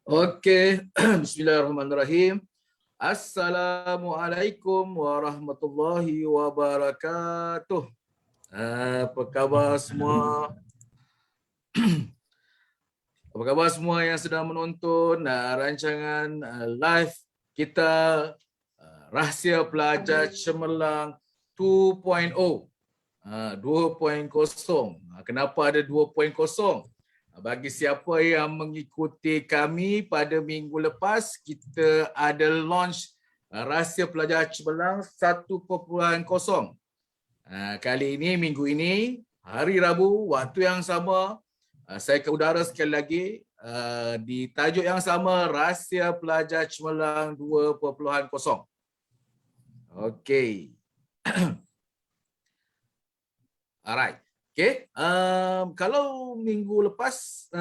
Okey, bismillahirrahmanirrahim. Assalamualaikum warahmatullahi wabarakatuh. Apa khabar semua? Apa khabar semua yang sedang menonton rancangan live kita Rahsia Pelajar Cemerlang 2.0. 2.0. Kenapa ada 2.0? Bagi siapa yang mengikuti kami pada minggu lepas, kita ada launch Rahsia Pelajar Cemerlang 1.0. Kali ini, minggu ini, hari Rabu, waktu yang sama, saya ke udara sekali lagi di tajuk yang sama, Rahsia Pelajar Cemerlang 2.0. Okey. Alright. Okay. Kalau minggu lepas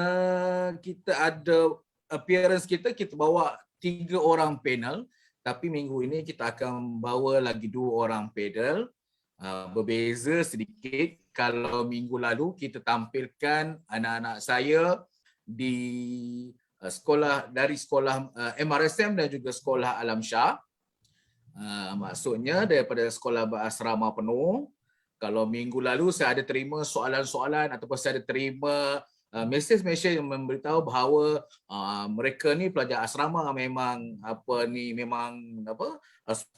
kita ada appearance kita bawa 3 orang panel, tapi minggu ini kita akan bawa lagi 2 orang panel. Berbeza sedikit. Kalau minggu lalu kita tampilkan anak-anak saya di sekolah MRSM dan juga sekolah Alam Shah. Maksudnya daripada sekolah berasrama penuh. Kalau minggu lalu saya ada terima soalan-soalan ataupun saya ada terima mesej-mesej yang memberitahu bahawa mereka ni pelajar asrama memang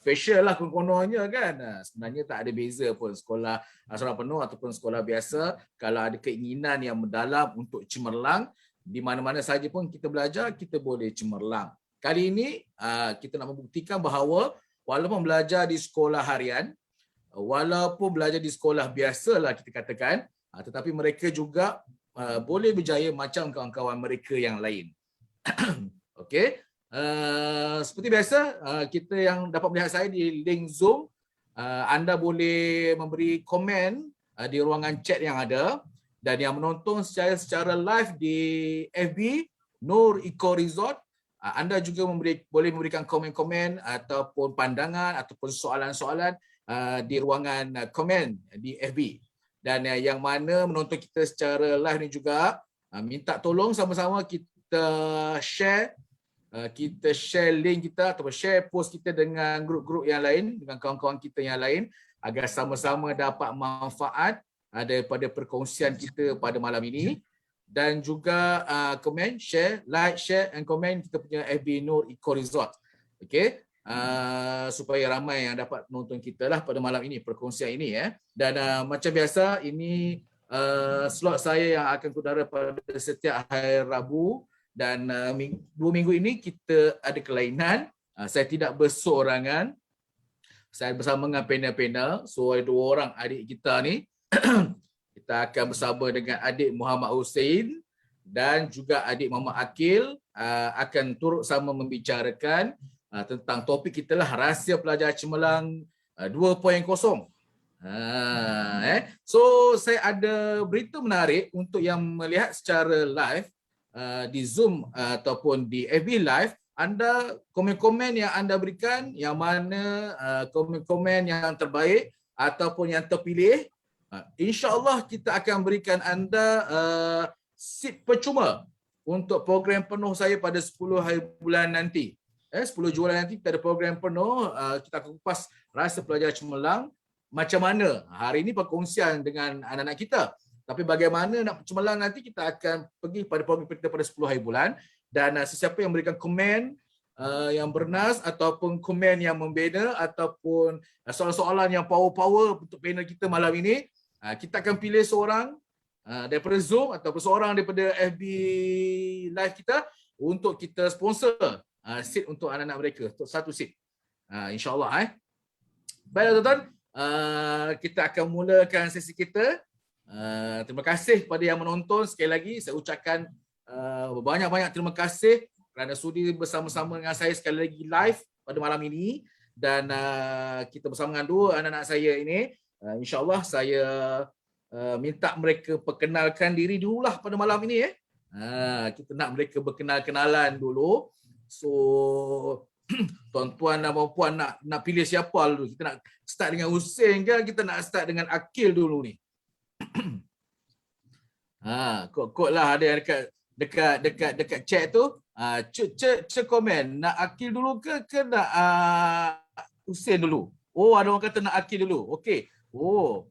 special lah kononnya kan. Sebenarnya tak ada beza pun sekolah asrama penuh ataupun sekolah biasa. Kalau ada keinginan yang mendalam untuk cemerlang, di mana-mana saja pun kita belajar, kita boleh cemerlang. Kali ini kita nak membuktikan bahawa walaupun belajar di sekolah harian, walaupun belajar di sekolah biasa lah kita katakan, tetapi mereka juga boleh berjaya macam kawan-kawan mereka yang lain. Okey. Seperti biasa, kita yang dapat melihat saya di link Zoom, anda boleh memberi komen di ruangan chat yang ada, dan yang menonton secara live di FB Nur Eco Resort, anda juga boleh memberikan komen-komen ataupun pandangan ataupun soalan-soalan di ruangan komen di FB. Dan yang mana menonton kita secara live ni juga, minta tolong sama-sama kita share link kita ataupun share post kita dengan grup-grup yang lain, dengan kawan-kawan kita yang lain, agar sama-sama dapat manfaat daripada perkongsian kita pada malam ini. Dan juga komen, like, share and comment kita punya FB Nur Eco Resort. Okey. Supaya ramai yang dapat menonton kita lah pada malam ini, perkongsian ini ya. Dan macam biasa, ini slot saya yang akan kudara pada setiap hari Rabu, dan 2 minggu ini kita ada kelainan. Saya tidak berseorangan, saya bersama dengan panel-panel. So ada 2 orang adik kita ni. Kita akan bersama dengan adik Muhammad Hussein dan juga adik Muhammad Akil, akan turut sama membicarakan tentang topik kita lah, Rahsia Pelajar Cemerlang 2.0. So saya ada berita menarik untuk yang melihat secara live di Zoom ataupun di FB Live. Anda komen-komen yang anda berikan, yang mana komen-komen yang terbaik ataupun yang terpilih, insya-Allah kita akan berikan anda seat percuma untuk program penuh saya pada 10 hari bulan nanti. 10 Julai nanti kita ada program penuh. Kita akan kupas Rahsia Pelajar Cemerlang macam mana. Hari ini perkongsian dengan anak-anak kita. Tapi bagaimana nak cemerlang nanti, kita akan pergi pada program kita pada 10 hari bulan. Dan sesiapa yang memberikan komen yang bernas ataupun komen yang membina ataupun soalan-soalan yang power-power untuk panel kita malam ini, kita akan pilih seorang daripada Zoom ataupun seorang daripada FB Live kita untuk kita sponsor seat untuk anak-anak mereka, untuk 1 seat. InsyaAllah. Baiklah tuan-tuan, kita akan mulakan sesi kita. Terima kasih kepada yang menonton. Sekali lagi saya ucapkan banyak-banyak terima kasih kerana sudi bersama-sama dengan saya sekali lagi live pada malam ini. Dan kita bersama dengan 2 anak-anak saya ini. InsyaAllah saya minta mereka perkenalkan diri dululah pada malam ini. Kita nak mereka berkenal-kenalan dulu. So tuan-tuan dan puan nak pilih siapa dulu? Kita nak start dengan Hussein ke kita nak start dengan Akil dulu ni? Kot lah ada yang dekat dekat chat tu, cek komen nak Akil dulu ke nak Hussein dulu. Oh, ada orang kata nak Akil dulu. Okey. Oh,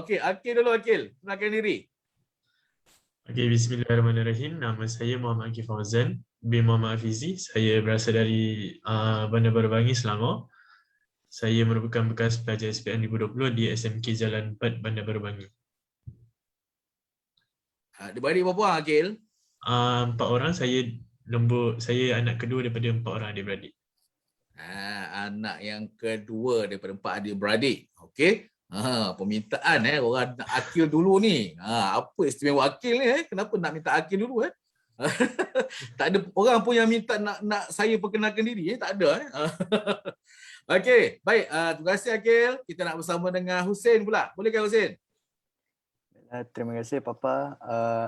okey, Akil dulu Akil. Kenalkan diri. Okay, bismillahirrahmanirrahim. Nama saya Muhammad Akif Fauzan bin Muhammad Hafizi. Saya berasal dari Bandar Baru Bangi, Selangor. Saya merupakan bekas pelajar SPM 2020 di SMK Jalan 4 Bandar Baru Bangi. Adik-beradik berapa orang Akil? 4 orang. Saya anak kedua daripada 4 orang adik-beradik. Anak yang kedua daripada 4 adik-beradik. Okey. Permintaan orang nak Akil dulu ni. Apa istimewa Akil ni Kenapa nak minta Akil dulu Tak ada orang pun yang minta nak saya perkenalkan diri tak ada Okey, baik. Terima kasih Akil. Kita nak bersama dengan Hussein pula. Bolehkah Hussein? Terima kasih Papa.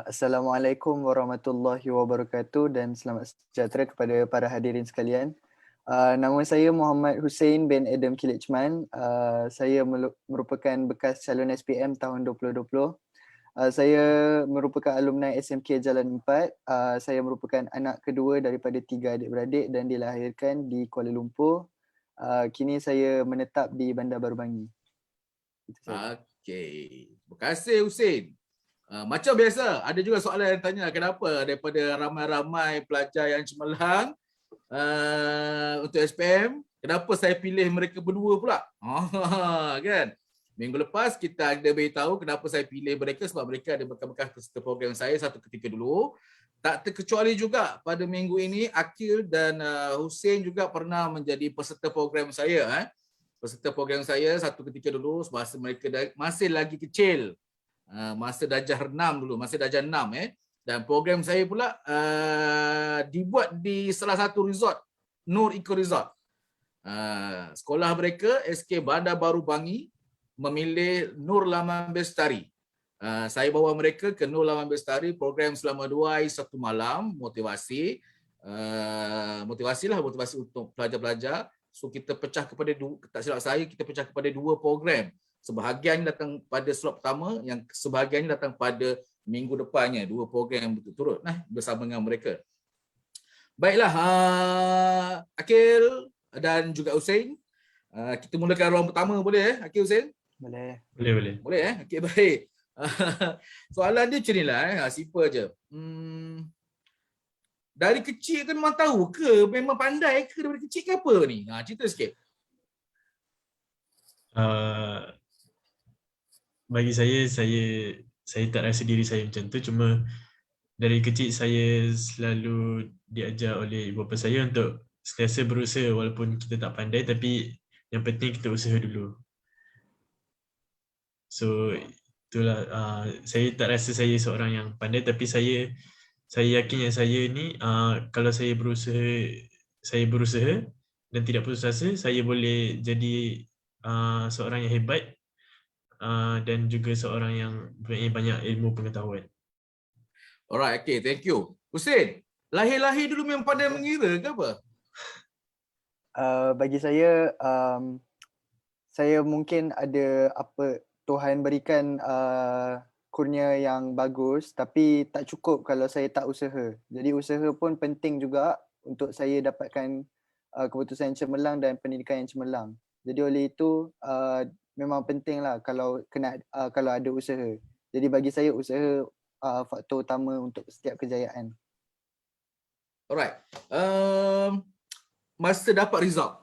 Assalamualaikum warahmatullahi wabarakatuh dan selamat sejahtera kepada para hadirin sekalian. Nama saya Muhammad Hussein bin Adam Kilicman. Saya merupakan bekas calon SPM tahun 2020. Saya merupakan alumni SMK Jalan 4. Saya merupakan anak kedua daripada 3 adik-beradik dan dilahirkan di Kuala Lumpur. Kini saya menetap di Bandar Baru Bangi. Okey. Terima kasih Hussein. Macam biasa, ada juga soalan yang tanya kenapa daripada ramai-ramai pelajar yang cemerlang untuk SPM, kenapa saya pilih mereka berdua pula? Kan? Minggu lepas kita ada beritahu kenapa saya pilih mereka sebab mereka ada bekas-bekas peserta program saya satu ketika dulu. Tak terkecuali juga pada minggu ini Akil dan Hussein juga pernah menjadi peserta program saya. Peserta program saya satu ketika dulu semasa mereka masih lagi kecil. Masa darjah 6 dulu, masih darjah 6 Dan program saya pula dibuat di salah satu resort, Nur Eco Resort. Sekolah mereka SK Bandar Baru Bangi memilih Nur Laman Bestari. Saya bawa mereka ke Nur Laman Bestari, program selama 2 hari 1 malam, motivasi untuk pelajar-pelajar. So kita pecah kepada tak silap saya, kita pecah kepada 2 program. Sebahagian datang pada slot pertama, yang sebahagiannya datang pada minggu depannya. 2 program yang berturut-turut bersama dengan mereka. Baiklah, Akil dan juga Hussein, kita mulakan ruang pertama boleh Akil, Hussein? Boleh. Boleh Okey, baik. Soalan dia macam inilah simple je. Dari kecil tu memang tahu ke, memang pandai ke daripada kecil ke apa ni? Cerita sikit. Bagi saya tak rasa diri saya macam tu, cuma dari kecil saya selalu diajar oleh ibu bapa saya untuk sentiasa berusaha walaupun kita tak pandai, tapi yang penting kita usaha dulu. So itulah, saya tak rasa saya seorang yang pandai, tapi saya yakin yang saya ni kalau saya berusaha dan tidak putus asa, saya boleh jadi seorang yang hebat dan juga seorang yang mempunyai banyak ilmu pengetahuan. Alright, okay, thank you. Hussein, lahir-lahir dulu memang pandai mengira ke apa? Bagi saya, saya mungkin ada Tuhan berikan kurnia yang bagus, tapi tak cukup kalau saya tak usaha. Jadi usaha pun penting juga untuk saya dapatkan keputusan yang cemerlang dan pendidikan yang cemerlang. Jadi oleh itu memang pentinglah kalau ada usaha. Jadi bagi saya usaha faktor utama untuk setiap kejayaan. Alright. Masa dapat result.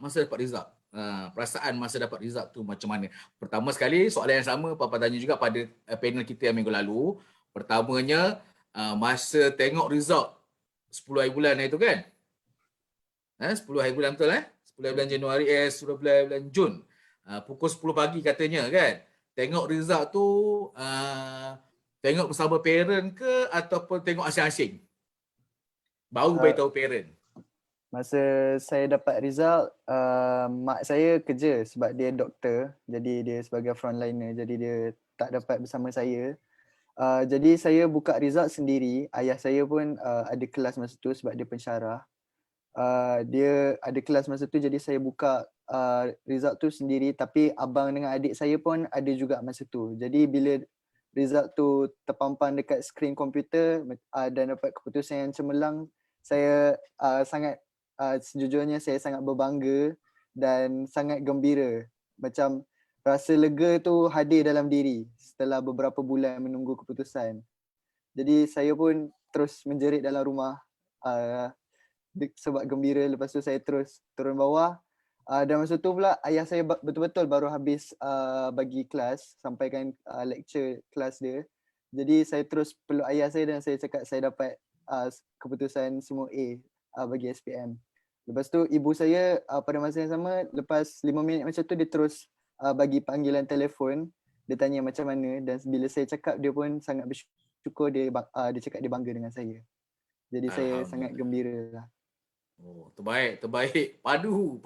Perasaan masa dapat result tu macam mana? Pertama sekali, soalan yang sama Papa tanya juga pada panel kita yang minggu lalu. Pertamanya, masa tengok result 10 hari bulan itu kan? 10 hari bulan betul 10 hari bulan Januari, 10 bulan Jun. Pukul 10 pagi katanya kan? Tengok result tu, tengok bersama parent ke ataupun tengok asing-asing? Baru beritahu parent. Masa saya dapat result, mak saya kerja sebab dia doktor, jadi dia sebagai frontliner, jadi dia tak dapat bersama saya. Jadi saya buka result sendiri. Ayah saya pun ada kelas masa tu sebab dia pensyarah. Dia ada kelas masa tu, jadi saya buka result tu sendiri, tapi abang dengan adik saya pun ada juga masa tu. Jadi bila result tu terpampang dekat skrin komputer dan dapat keputusan yang cemerlang, saya sejujurnya saya sangat berbangga dan sangat gembira. Macam rasa lega tu hadir dalam diri setelah beberapa bulan menunggu keputusan. Jadi saya pun terus menjerit dalam rumah sebab gembira. Lepas tu saya terus turun bawah. Dan masa tu pula ayah saya betul-betul baru habis bagi kelas, sampaikan lecture kelas dia. Jadi saya terus peluk ayah saya dan saya cakap saya dapat keputusan semua A bagi SPM. Lepas tu ibu saya pada masa yang sama, lepas 5 minit macam tu dia terus bagi panggilan telefon. Dia tanya macam mana, dan bila saya cakap dia pun sangat bersyukur, dia cakap dia bangga dengan saya. Jadi saya sangat gembira lah. Oh, terbaik. Padu.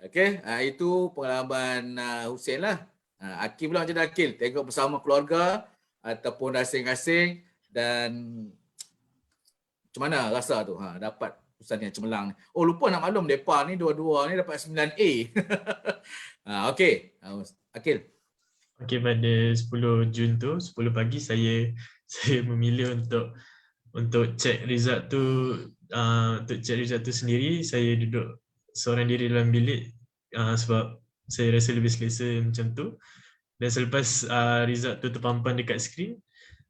Okey, itu pengalaman Hussein lah. Akil pula macam mana Akil? Tengok bersama keluarga ataupun asing-asing, dan macam mana rasa tu? Dapat keputusan yang cemerlang. Oh, lupa nak maklum, mereka ni dua-dua ni dapat 9A. Okey, Akil. Okey, pada 10 Jun tu, 10 pagi saya memilih untuk cek result tu. Untuk cek result tu sendiri, saya duduk seorang diri dalam bilik sebab saya rasa lebih selesa macam tu. Dan selepas result tu terpampang dekat skrin,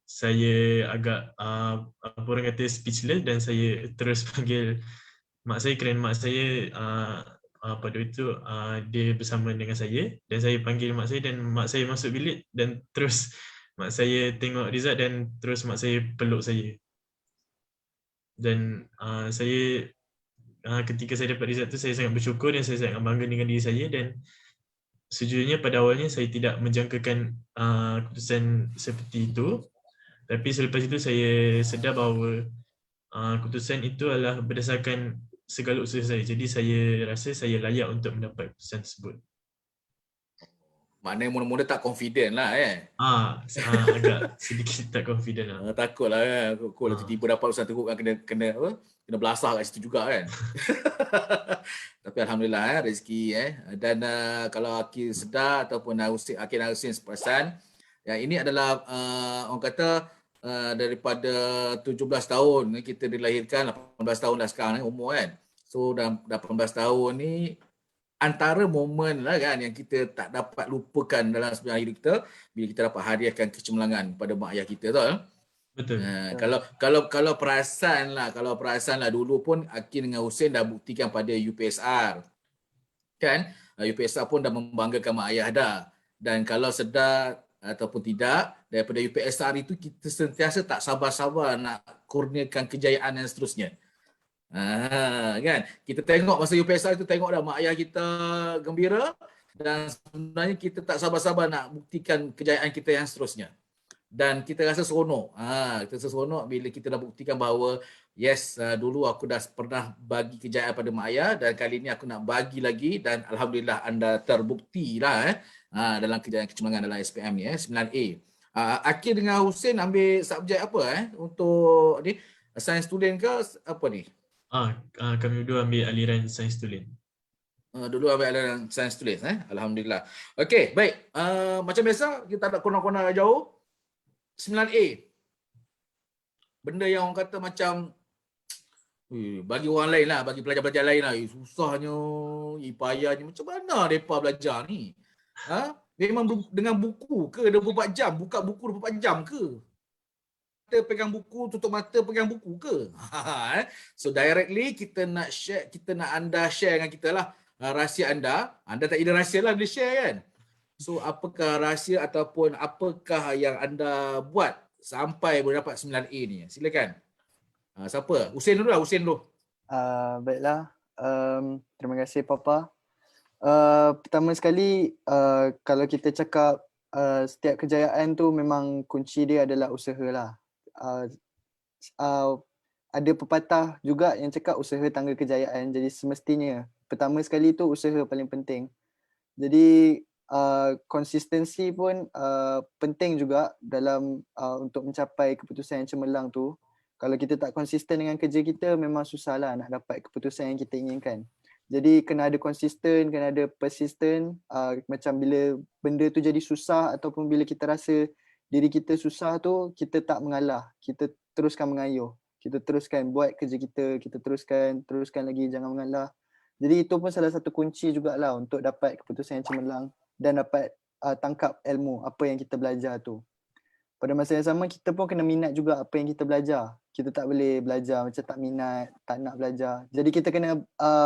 saya agak apa orang kata speechless, dan saya terus panggil mak saya kerana mak saya pada itu dia bersama dengan saya, dan saya panggil mak saya dan mak saya masuk bilik, dan terus mak saya tengok result dan terus mak saya peluk saya. Dan saya ketika saya dapat result tu, saya sangat bersyukur dan saya sangat bangga dengan diri saya. Dan sejujurnya pada awalnya saya tidak menjangkakan keputusan seperti itu, tapi selepas itu saya sedar bahawa keputusan itu adalah berdasarkan segala usaha saya. Jadi saya rasa saya layak untuk mendapat keputusan tersebut. Maknanya mula-mula tak confident lah Agak sedikit tak confident lah. Takut lah kan. Kok tiba-tiba dapat usaha teruk kan, kena belasah kat situ juga kan. Tapi alhamdulillah rezeki dan kalau Akil sedar ataupun Akil Hussein seperasan, yang ini adalah orang kata daripada 17 tahun kita dilahirkan, 18 tahun dah sekarang umur kan. So dalam 18 tahun ni antara momen lah kan yang kita tak dapat lupakan dalam sepanjang hidup kita, bila kita dapat hadiahkan kecemerlangan pada mak ayah kita tu. Betul. Kalau perasan lah dulu pun Akil dengan Hussein dah buktikan pada UPSR. Kan? UPSR pun dah membanggakan mak ayah dah. Dan kalau sedar ataupun tidak, daripada UPSR itu kita sentiasa tak sabar-sabar nak kurniakan kejayaan dan seterusnya. Kan? Kita tengok masa UPSR itu, tengok dah mak ayah kita gembira, dan sebenarnya kita tak sabar-sabar nak buktikan kejayaan kita yang seterusnya. Dan kita rasa seronok. Kita rasa seronok bila kita dah buktikan bahawa yes, dulu aku dah pernah bagi kejayaan pada mak ayah, dan kali ini aku nak bagi lagi, dan alhamdulillah anda terbukti lah dalam kejayaan kecemerlangan dalam SPM ni 9A. Akil dengan Hussein ambil subjek apa untuk ni? Science student ke apa ni? Kami dua ambil aliran science tulen. Dulu ambil aliran science tulen. Alhamdulillah. Okey, baik. Macam biasa, kita tak kona-kona jauh. 9A. Benda yang orang kata macam bagi orang lain lah, bagi pelajar-pelajar lain lah, susahnya, payahnya, macam mana mereka belajar ni? Memang dengan buku ke 24 jam? Buka buku 24 jam ke? Pegang buku, tutup mata pegang buku ke? So directly kita nak share, kita nak anda share dengan kita lah rahsia anda. Anda tak ada rahsia lah bila share kan? So apakah rahsia ataupun apakah yang anda buat sampai boleh dapat 9A ni? Silakan. Siapa? Hussein dulu lah, Hussein dulu. Baiklah. Terima kasih Papa. Pertama sekali, kalau kita cakap setiap kejayaan tu memang kunci dia adalah usaha lah. Ada pepatah juga yang cakap usaha tangga kejayaan. Jadi semestinya pertama sekali tu usaha paling penting. Jadi konsistensi pun penting juga dalam untuk mencapai keputusan yang cemerlang tu. Kalau kita tak konsisten dengan kerja kita, memang susah lah nak dapat keputusan yang kita inginkan. Jadi kena ada konsisten, kena ada persistent. Macam bila benda tu jadi susah ataupun bila kita rasa diri kita susah tu, kita tak mengalah. Kita teruskan mengayuh. Kita teruskan buat kerja kita teruskan lagi, jangan mengalah. Jadi itu pun salah satu kunci jugalah untuk dapat keputusan yang cemerlang dan dapat tangkap ilmu apa yang kita belajar tu. Pada masa yang sama kita pun kena minat juga apa yang kita belajar. Kita tak boleh belajar macam tak minat, tak nak belajar. Jadi kita kena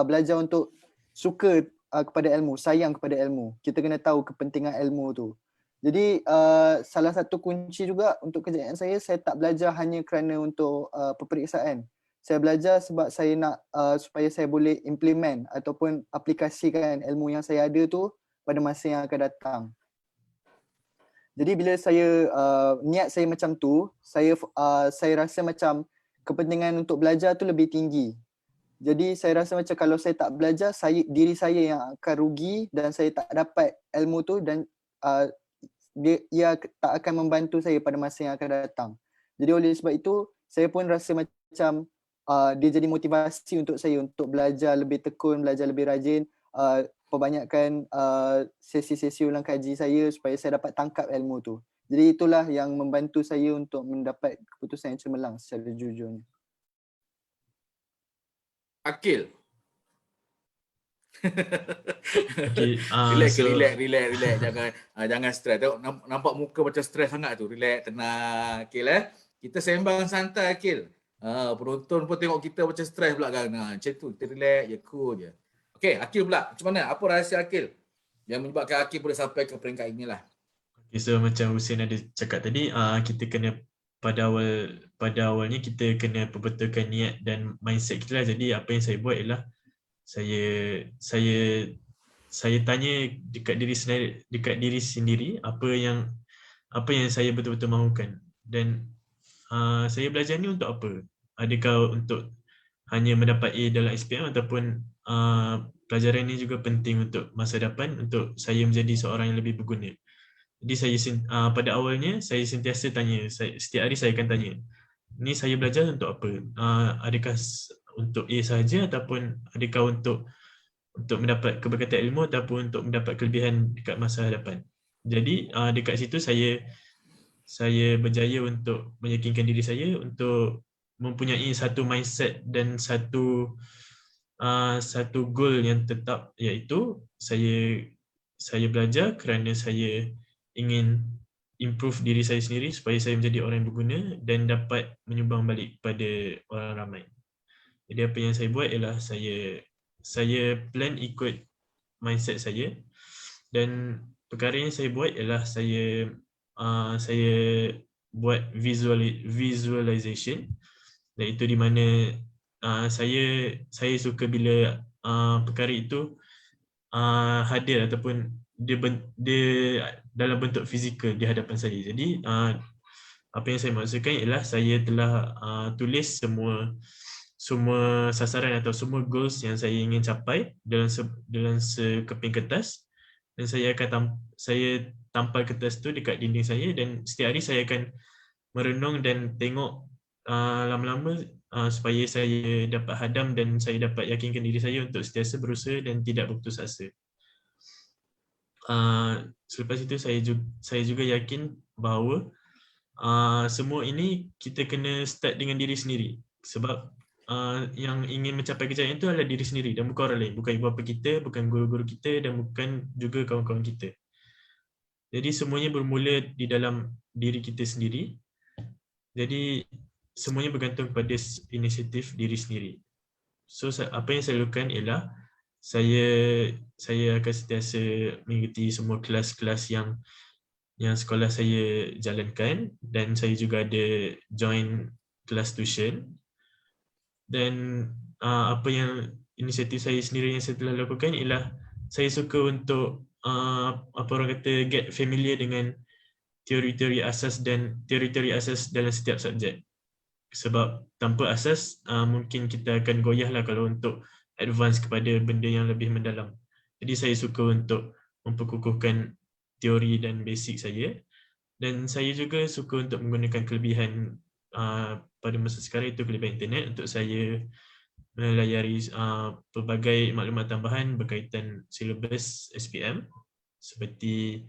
belajar untuk suka kepada ilmu, sayang kepada ilmu. Kita kena tahu kepentingan ilmu tu. Jadi salah satu kunci juga untuk kerjaan saya tak belajar hanya kerana untuk peperiksaan. Saya belajar sebab saya nak supaya saya boleh implement ataupun aplikasikan ilmu yang saya ada tu pada masa yang akan datang. Jadi bila saya niat saya macam tu, saya rasa macam kepentingan untuk belajar tu lebih tinggi. Jadi saya rasa macam kalau saya tak belajar, diri saya yang akan rugi dan saya tak dapat ilmu tu dan ia tak akan membantu saya pada masa yang akan datang. Jadi oleh sebab itu, saya pun rasa macam dia jadi motivasi untuk saya untuk belajar lebih tekun, belajar lebih rajin, perbanyakkan sesi-sesi ulang kaji saya supaya saya dapat tangkap ilmu tu. Jadi itulah yang membantu saya untuk mendapat keputusan yang cemerlang secara jujurnya. Akil. Okay, Relax. Jangan stres. Tengok nampak muka macam stres sangat tu. Relax, tenang. Akil Kita sembang santai Akil. Penonton pun tengok kita macam stres pula kan. Macam tu, kita relax je, cool je. Okey, Akil pula. Macam mana? Apa rahsia Akil yang menyebabkan Akil boleh sampai ke peringkat inilah? Okay, so macam Hussein ada cakap tadi, kita kena pada awalnya kita kena perbetulkan niat dan mindset kita lah. Jadi apa yang saya buat ialah saya tanya dekat diri sendiri apa yang saya betul-betul mahukan, dan saya belajar ni untuk apa? Adakah untuk hanya mendapat A dalam SPM ataupun pelajaran ini juga penting untuk masa depan, untuk saya menjadi seorang yang lebih berguna. Jadi pada awalnya saya sentiasa tanya, setiap hari saya akan tanya, ni saya belajar untuk apa? Adakah untuk A sahaja ataupun adakah untuk mendapat keberkatan ilmu ataupun untuk mendapat kelebihan dekat masa hadapan. Jadi dekat situ saya berjaya untuk meyakinkan diri saya untuk mempunyai satu mindset dan satu goal yang tetap, iaitu saya belajar kerana saya ingin improve diri saya sendiri supaya saya menjadi orang yang berguna dan dapat menyumbang balik kepada orang ramai. Jadi apa yang saya buat ialah saya plan ikut mindset saya, dan perkara yang saya buat ialah saya buat visualization, iaitu di mana saya suka bila perkara itu hadir ataupun dia dalam bentuk fizikal di hadapan saya. Jadi apa yang saya maksudkan ialah saya telah tulis semua sasaran atau semua goals yang saya ingin capai dalam sekeping kertas, dan saya tampal kertas tu dekat dinding saya, dan setiap hari saya akan merenung dan tengok lama-lama supaya saya dapat hadam dan saya dapat yakinkan diri saya untuk sentiasa berusaha dan tidak berputus asa. Selepas itu saya juga yakin bahawa semua ini kita kena start dengan diri sendiri, sebab yang ingin mencapai kejayaan itu adalah diri sendiri dan bukan orang lain, bukan ibu bapa kita, bukan guru-guru kita dan bukan juga kawan-kawan kita. Jadi semuanya bermula di dalam diri kita sendiri. Jadi semuanya bergantung pada inisiatif diri sendiri. So apa yang saya lakukan ialah saya akan sentiasa mengikuti semua kelas-kelas yang sekolah saya jalankan, dan saya juga ada join kelas tuition. Dan apa yang inisiatif saya sendiri yang saya telah lakukan ialah saya suka untuk apa orang kata get familiar dengan teori-teori asas dan teori-teori asas dalam setiap subjek. Sebab tanpa asas mungkin kita akan goyah lah kalau untuk advance kepada benda yang lebih mendalam. Jadi saya suka untuk memperkukuhkan teori dan basic saya, dan saya juga suka untuk menggunakan kelebihan pada masa sekarang, itu kelebihan internet, untuk saya melayari pelbagai maklumat tambahan berkaitan silibus SPM seperti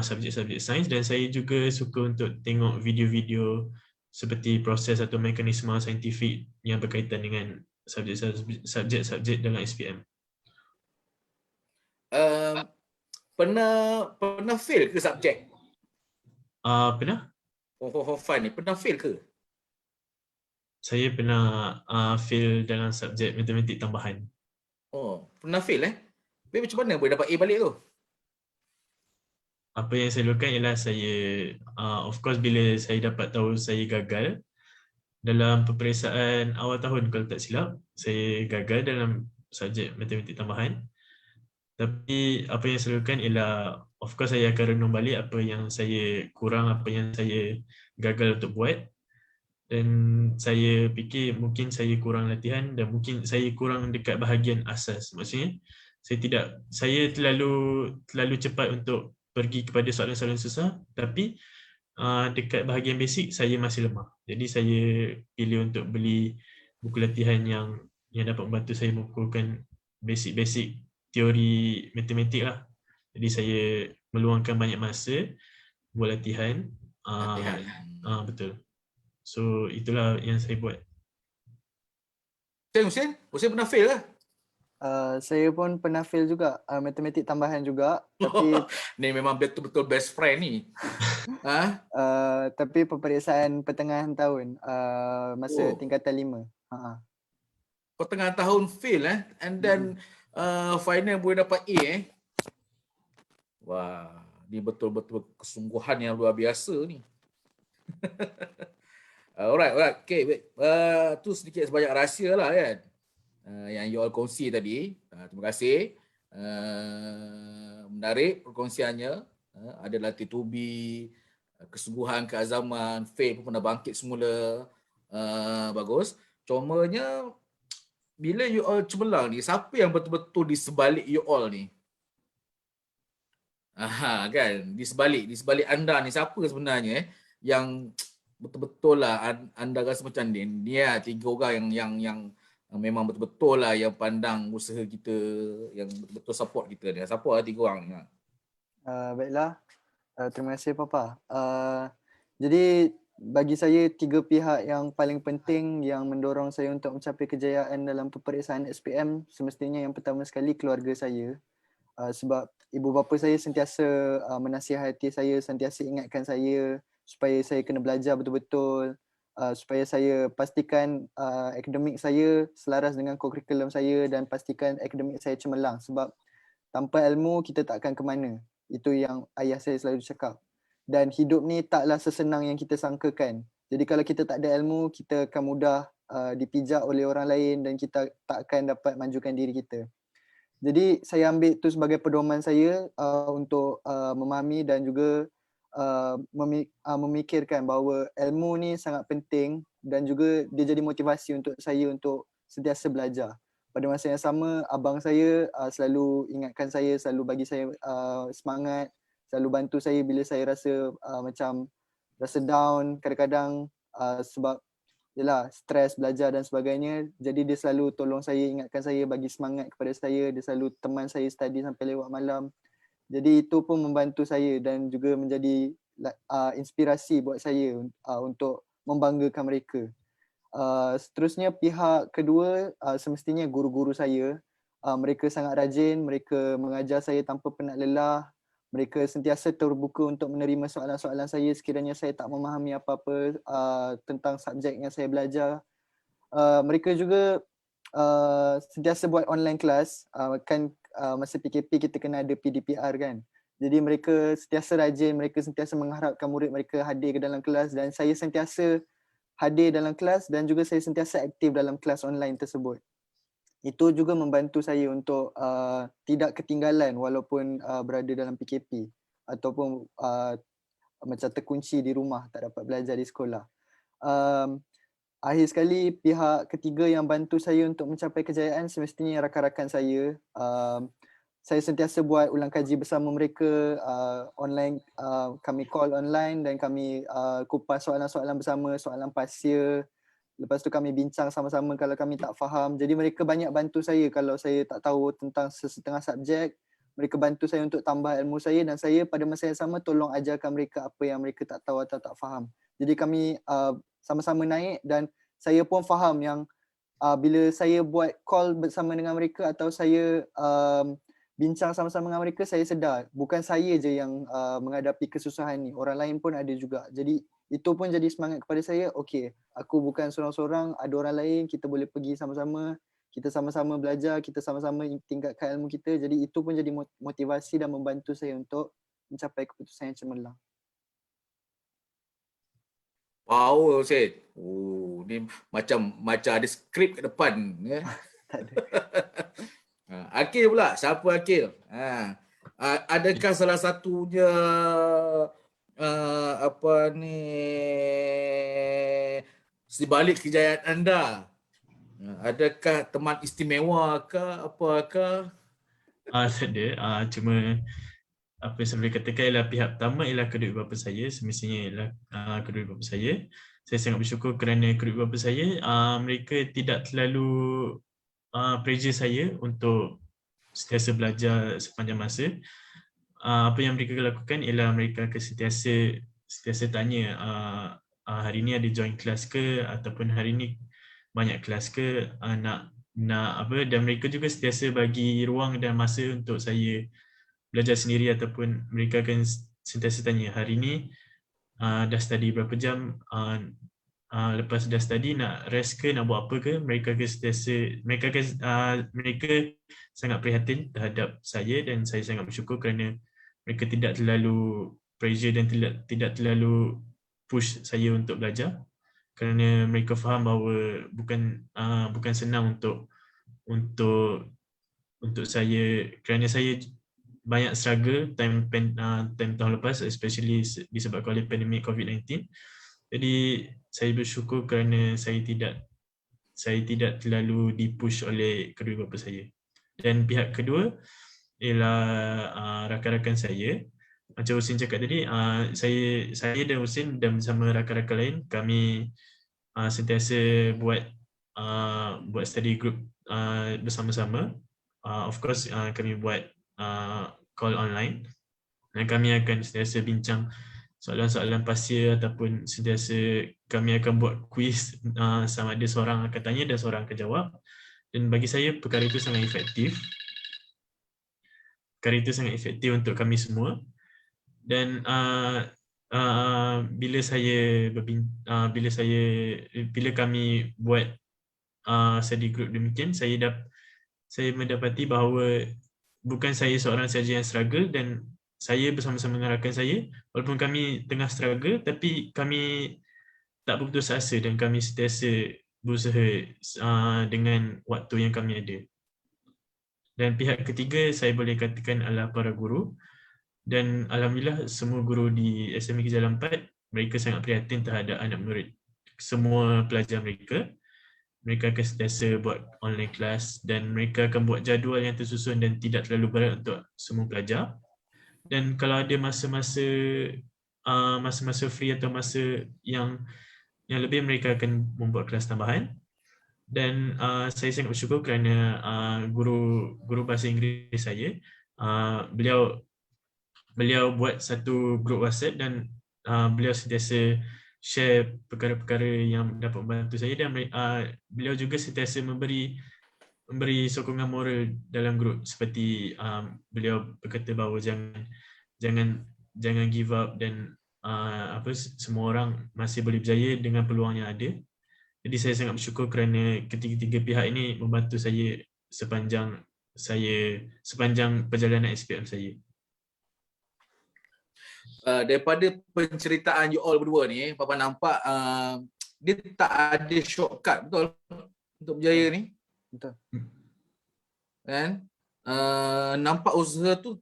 subjek-subjek sains, dan saya juga suka untuk tengok video-video seperti proses atau mekanisme saintifik yang berkaitan dengan subjek-subjek dalam SPM. Pernah fail ke subjek? Pernah? Fine ni pernah fail ke? Saya pernah fail dalam subjek matematik tambahan. Oh, pernah fail Tapi macam mana boleh dapat A balik tu? Apa yang saya lakukan ialah saya, of course bila saya dapat tahu saya gagal dalam peperiksaan awal tahun, kalau tak silap, saya gagal dalam subjek matematik tambahan. Tapi apa yang saya lakukan ialah, of course saya akan renung balik apa yang saya kurang, apa yang saya gagal untuk buat. Dan saya fikir mungkin saya kurang latihan dan mungkin saya kurang dekat bahagian asas. Maksudnya saya terlalu cepat untuk pergi kepada soalan-soalan susah, tapi dekat bahagian basic saya masih lemah. Jadi saya pilih untuk beli buku latihan yang dapat membantu saya mengukuhkan basic-basic teori matematik lah. Jadi saya meluangkan banyak masa buat latihan. Betul. So itulah yang saya buat. Hussein pernah fail ke? Saya pun pernah fail juga, matematik tambahan juga, tapi Ni memang betul-betul best friend ni. tapi peperiksaan pertengahan tahun, masa tingkatan 5. Pertengahan tahun fail and then final boleh dapat A Wah, ni betul-betul kesungguhan yang luar biasa ni. Alright. Okay, tu sedikit sebanyak rahsia lah kan. Yang you all kongsi tadi. Terima kasih. Menarik perkongsiannya. Ada latih tubi, kesungguhan, keazaman, faith pun pernah bangkit semula. Bagus. Comanya, bila you all cemerlang ni, siapa yang betul-betul di sebalik you all ni? Kan? Di sebalik anda ni, siapa sebenarnya yang betul-betul lah anda rasa macam ni? Dia 3 orang yang memang betul-betul lah yang pandang usaha kita, yang betul-betul support kita ni. Siapa lah 3 orang ni? Baiklah. Terima kasih Papa. Jadi bagi saya 3 pihak yang paling penting yang mendorong saya untuk mencapai kejayaan dalam peperiksaan SPM, semestinya yang pertama sekali keluarga saya. Sebab ibu bapa saya sentiasa menasihati saya, sentiasa ingatkan saya supaya saya kena belajar betul-betul, supaya saya pastikan akademik saya selaras dengan kurikulum saya dan pastikan akademik saya cemerlang, sebab tanpa ilmu kita tak akan ke mana. Itu yang ayah saya selalu cakap. Dan hidup ni taklah sesenang yang kita sangkakan. Jadi kalau kita tak ada ilmu, kita akan mudah dipijak oleh orang lain dan kita tak akan dapat majukan diri kita. Jadi saya ambil itu sebagai pedoman saya untuk memahami dan juga memikirkan bahawa ilmu ni sangat penting dan juga dia jadi motivasi untuk saya untuk sentiasa belajar. Pada masa yang sama, abang saya selalu ingatkan saya, selalu bagi saya semangat, selalu bantu saya bila saya rasa macam rasa down kadang-kadang sebab yelah stres belajar dan sebagainya. Jadi dia selalu tolong saya, ingatkan saya, bagi semangat kepada saya. Dia selalu teman saya study sampai lewat malam. Jadi itu pun membantu saya dan juga menjadi inspirasi buat saya untuk membanggakan mereka. Seterusnya pihak kedua semestinya guru-guru saya. Mereka sangat rajin, mereka mengajar saya tanpa penat lelah. Mereka sentiasa terbuka untuk menerima soalan-soalan saya sekiranya saya tak memahami apa-apa tentang subjek yang saya belajar. Mereka juga sentiasa buat online class. Kan masa PKP kita kena ada PDPR kan. Jadi mereka sentiasa rajin, mereka sentiasa mengharapkan murid mereka hadir ke dalam kelas dan saya sentiasa hadir dalam kelas dan juga saya sentiasa aktif dalam kelas online tersebut. Itu juga membantu saya untuk tidak ketinggalan walaupun berada dalam PKP ataupun macam terkunci di rumah, tak dapat belajar di sekolah. Akhir sekali, pihak ketiga yang bantu saya untuk mencapai kejayaan semestinya rakan-rakan saya. Saya sentiasa buat ulang kaji bersama mereka online, kami call online dan kami kupas soalan-soalan bersama, soalan pasir Lepas tu kami bincang sama-sama kalau kami tak faham. Jadi mereka banyak bantu saya kalau saya tak tahu tentang sesetengah subjek. Mereka bantu saya untuk tambah ilmu saya dan saya pada masa yang sama tolong ajarkan mereka apa yang mereka tak tahu atau tak faham. Jadi kami sama-sama naik dan saya pun faham yang bila saya buat call bersama dengan mereka atau saya bincang sama-sama dengan mereka, saya sedar bukan saya je yang menghadapi kesusahan ni. Orang lain pun ada juga. Jadi itu pun jadi semangat kepada saya. Okey, aku bukan seorang-seorang, ada orang lain, kita boleh pergi sama-sama, kita sama-sama belajar, kita sama-sama tingkatkan ilmu kita. Jadi itu pun jadi motivasi dan membantu saya untuk mencapai keputusan yang cemerlang. Power Syed. Ni macam ada skrip kat depan ya. Tak ada. Akil pula, siapa Akil? Adakah salah satunya apa ni sebalik kejayaan anda? Adakah teman istimewa ke apakah? Tak ada. Cuma apa yang saya boleh katakan ialah pihak pertama ialah kedua bapa saya. Semestinya ialah kedua bapa saya. Saya sangat bersyukur kerana kedua bapa saya mereka tidak terlalu pressure saya untuk sentiasa belajar sepanjang masa. Apa yang mereka lakukan ialah mereka akan sentiasa tanya hari ni ada join kelas ke ataupun hari ni banyak kelas ke, nak apa, dan mereka juga sentiasa bagi ruang dan masa untuk saya belajar sendiri ataupun mereka akan sentiasa tanya hari ni dah study berapa jam, lepas dah study nak rest ke, nak buat apa ke. Mereka sangat prihatin terhadap saya dan saya sangat bersyukur kerana mereka tidak terlalu pressure dan tidak terlalu push saya untuk belajar, kerana mereka faham bahawa bukan senang untuk saya, kerana saya banyak struggle time tahun lepas, especially disebabkan oleh pandemik COVID-19. Jadi saya bersyukur kerana saya tidak terlalu dipush oleh kedua bapa saya. Dan pihak kedua ialah rakan-rakan saya. Macam Husin cakap tadi, saya dan Husin dan bersama rakan-rakan lain, kami sentiasa buat study group bersama-sama. Of course kami buat call online dan kami akan sentiasa bincang soalan-soalan pasir ataupun sentiasa kami akan buat quiz, sama ada seorang akan tanya dan seorang akan jawab. Dan bagi saya perkara itu sangat efektif. Perkara itu sangat efektif untuk kami semua. Dan bila kami buat study group demikian, saya mendapati bahawa bukan saya seorang saja yang struggle, dan saya bersama-sama dengan rakan saya, walaupun kami tengah struggle, tapi kami tak berputus asa dan kami sentiasa berusaha dengan waktu yang kami ada. Dan pihak ketiga saya boleh katakan adalah para guru. Dan alhamdulillah semua guru di SME Jalan 4 mereka sangat prihatin terhadap anak murid. Semua pelajar mereka akan sentiasa buat online class dan mereka akan buat jadual yang tersusun dan tidak terlalu berat untuk semua pelajar. Dan kalau ada masa-masa free atau masa yang lebih, mereka akan membuat kelas tambahan. Dan saya sangat bersyukur kerana guru bahasa Inggeris saya, beliau buat satu grup WhatsApp dan beliau sentiasa share perkara-perkara yang dapat membantu saya, dan beliau juga sentiasa memberi sokongan moral dalam grup, seperti beliau berkata bahawa jangan give up dan semua orang masih boleh berjaya dengan peluang yang ada. Jadi saya sangat bersyukur kerana ketiga-tiga pihak ini membantu saya sepanjang perjalanan SPM saya. Daripada penceritaan you all berdua ni, Papa nampak dia tak ada shortcut, betul? Untuk berjaya ni. Betul. Kan? Nampak usaha tu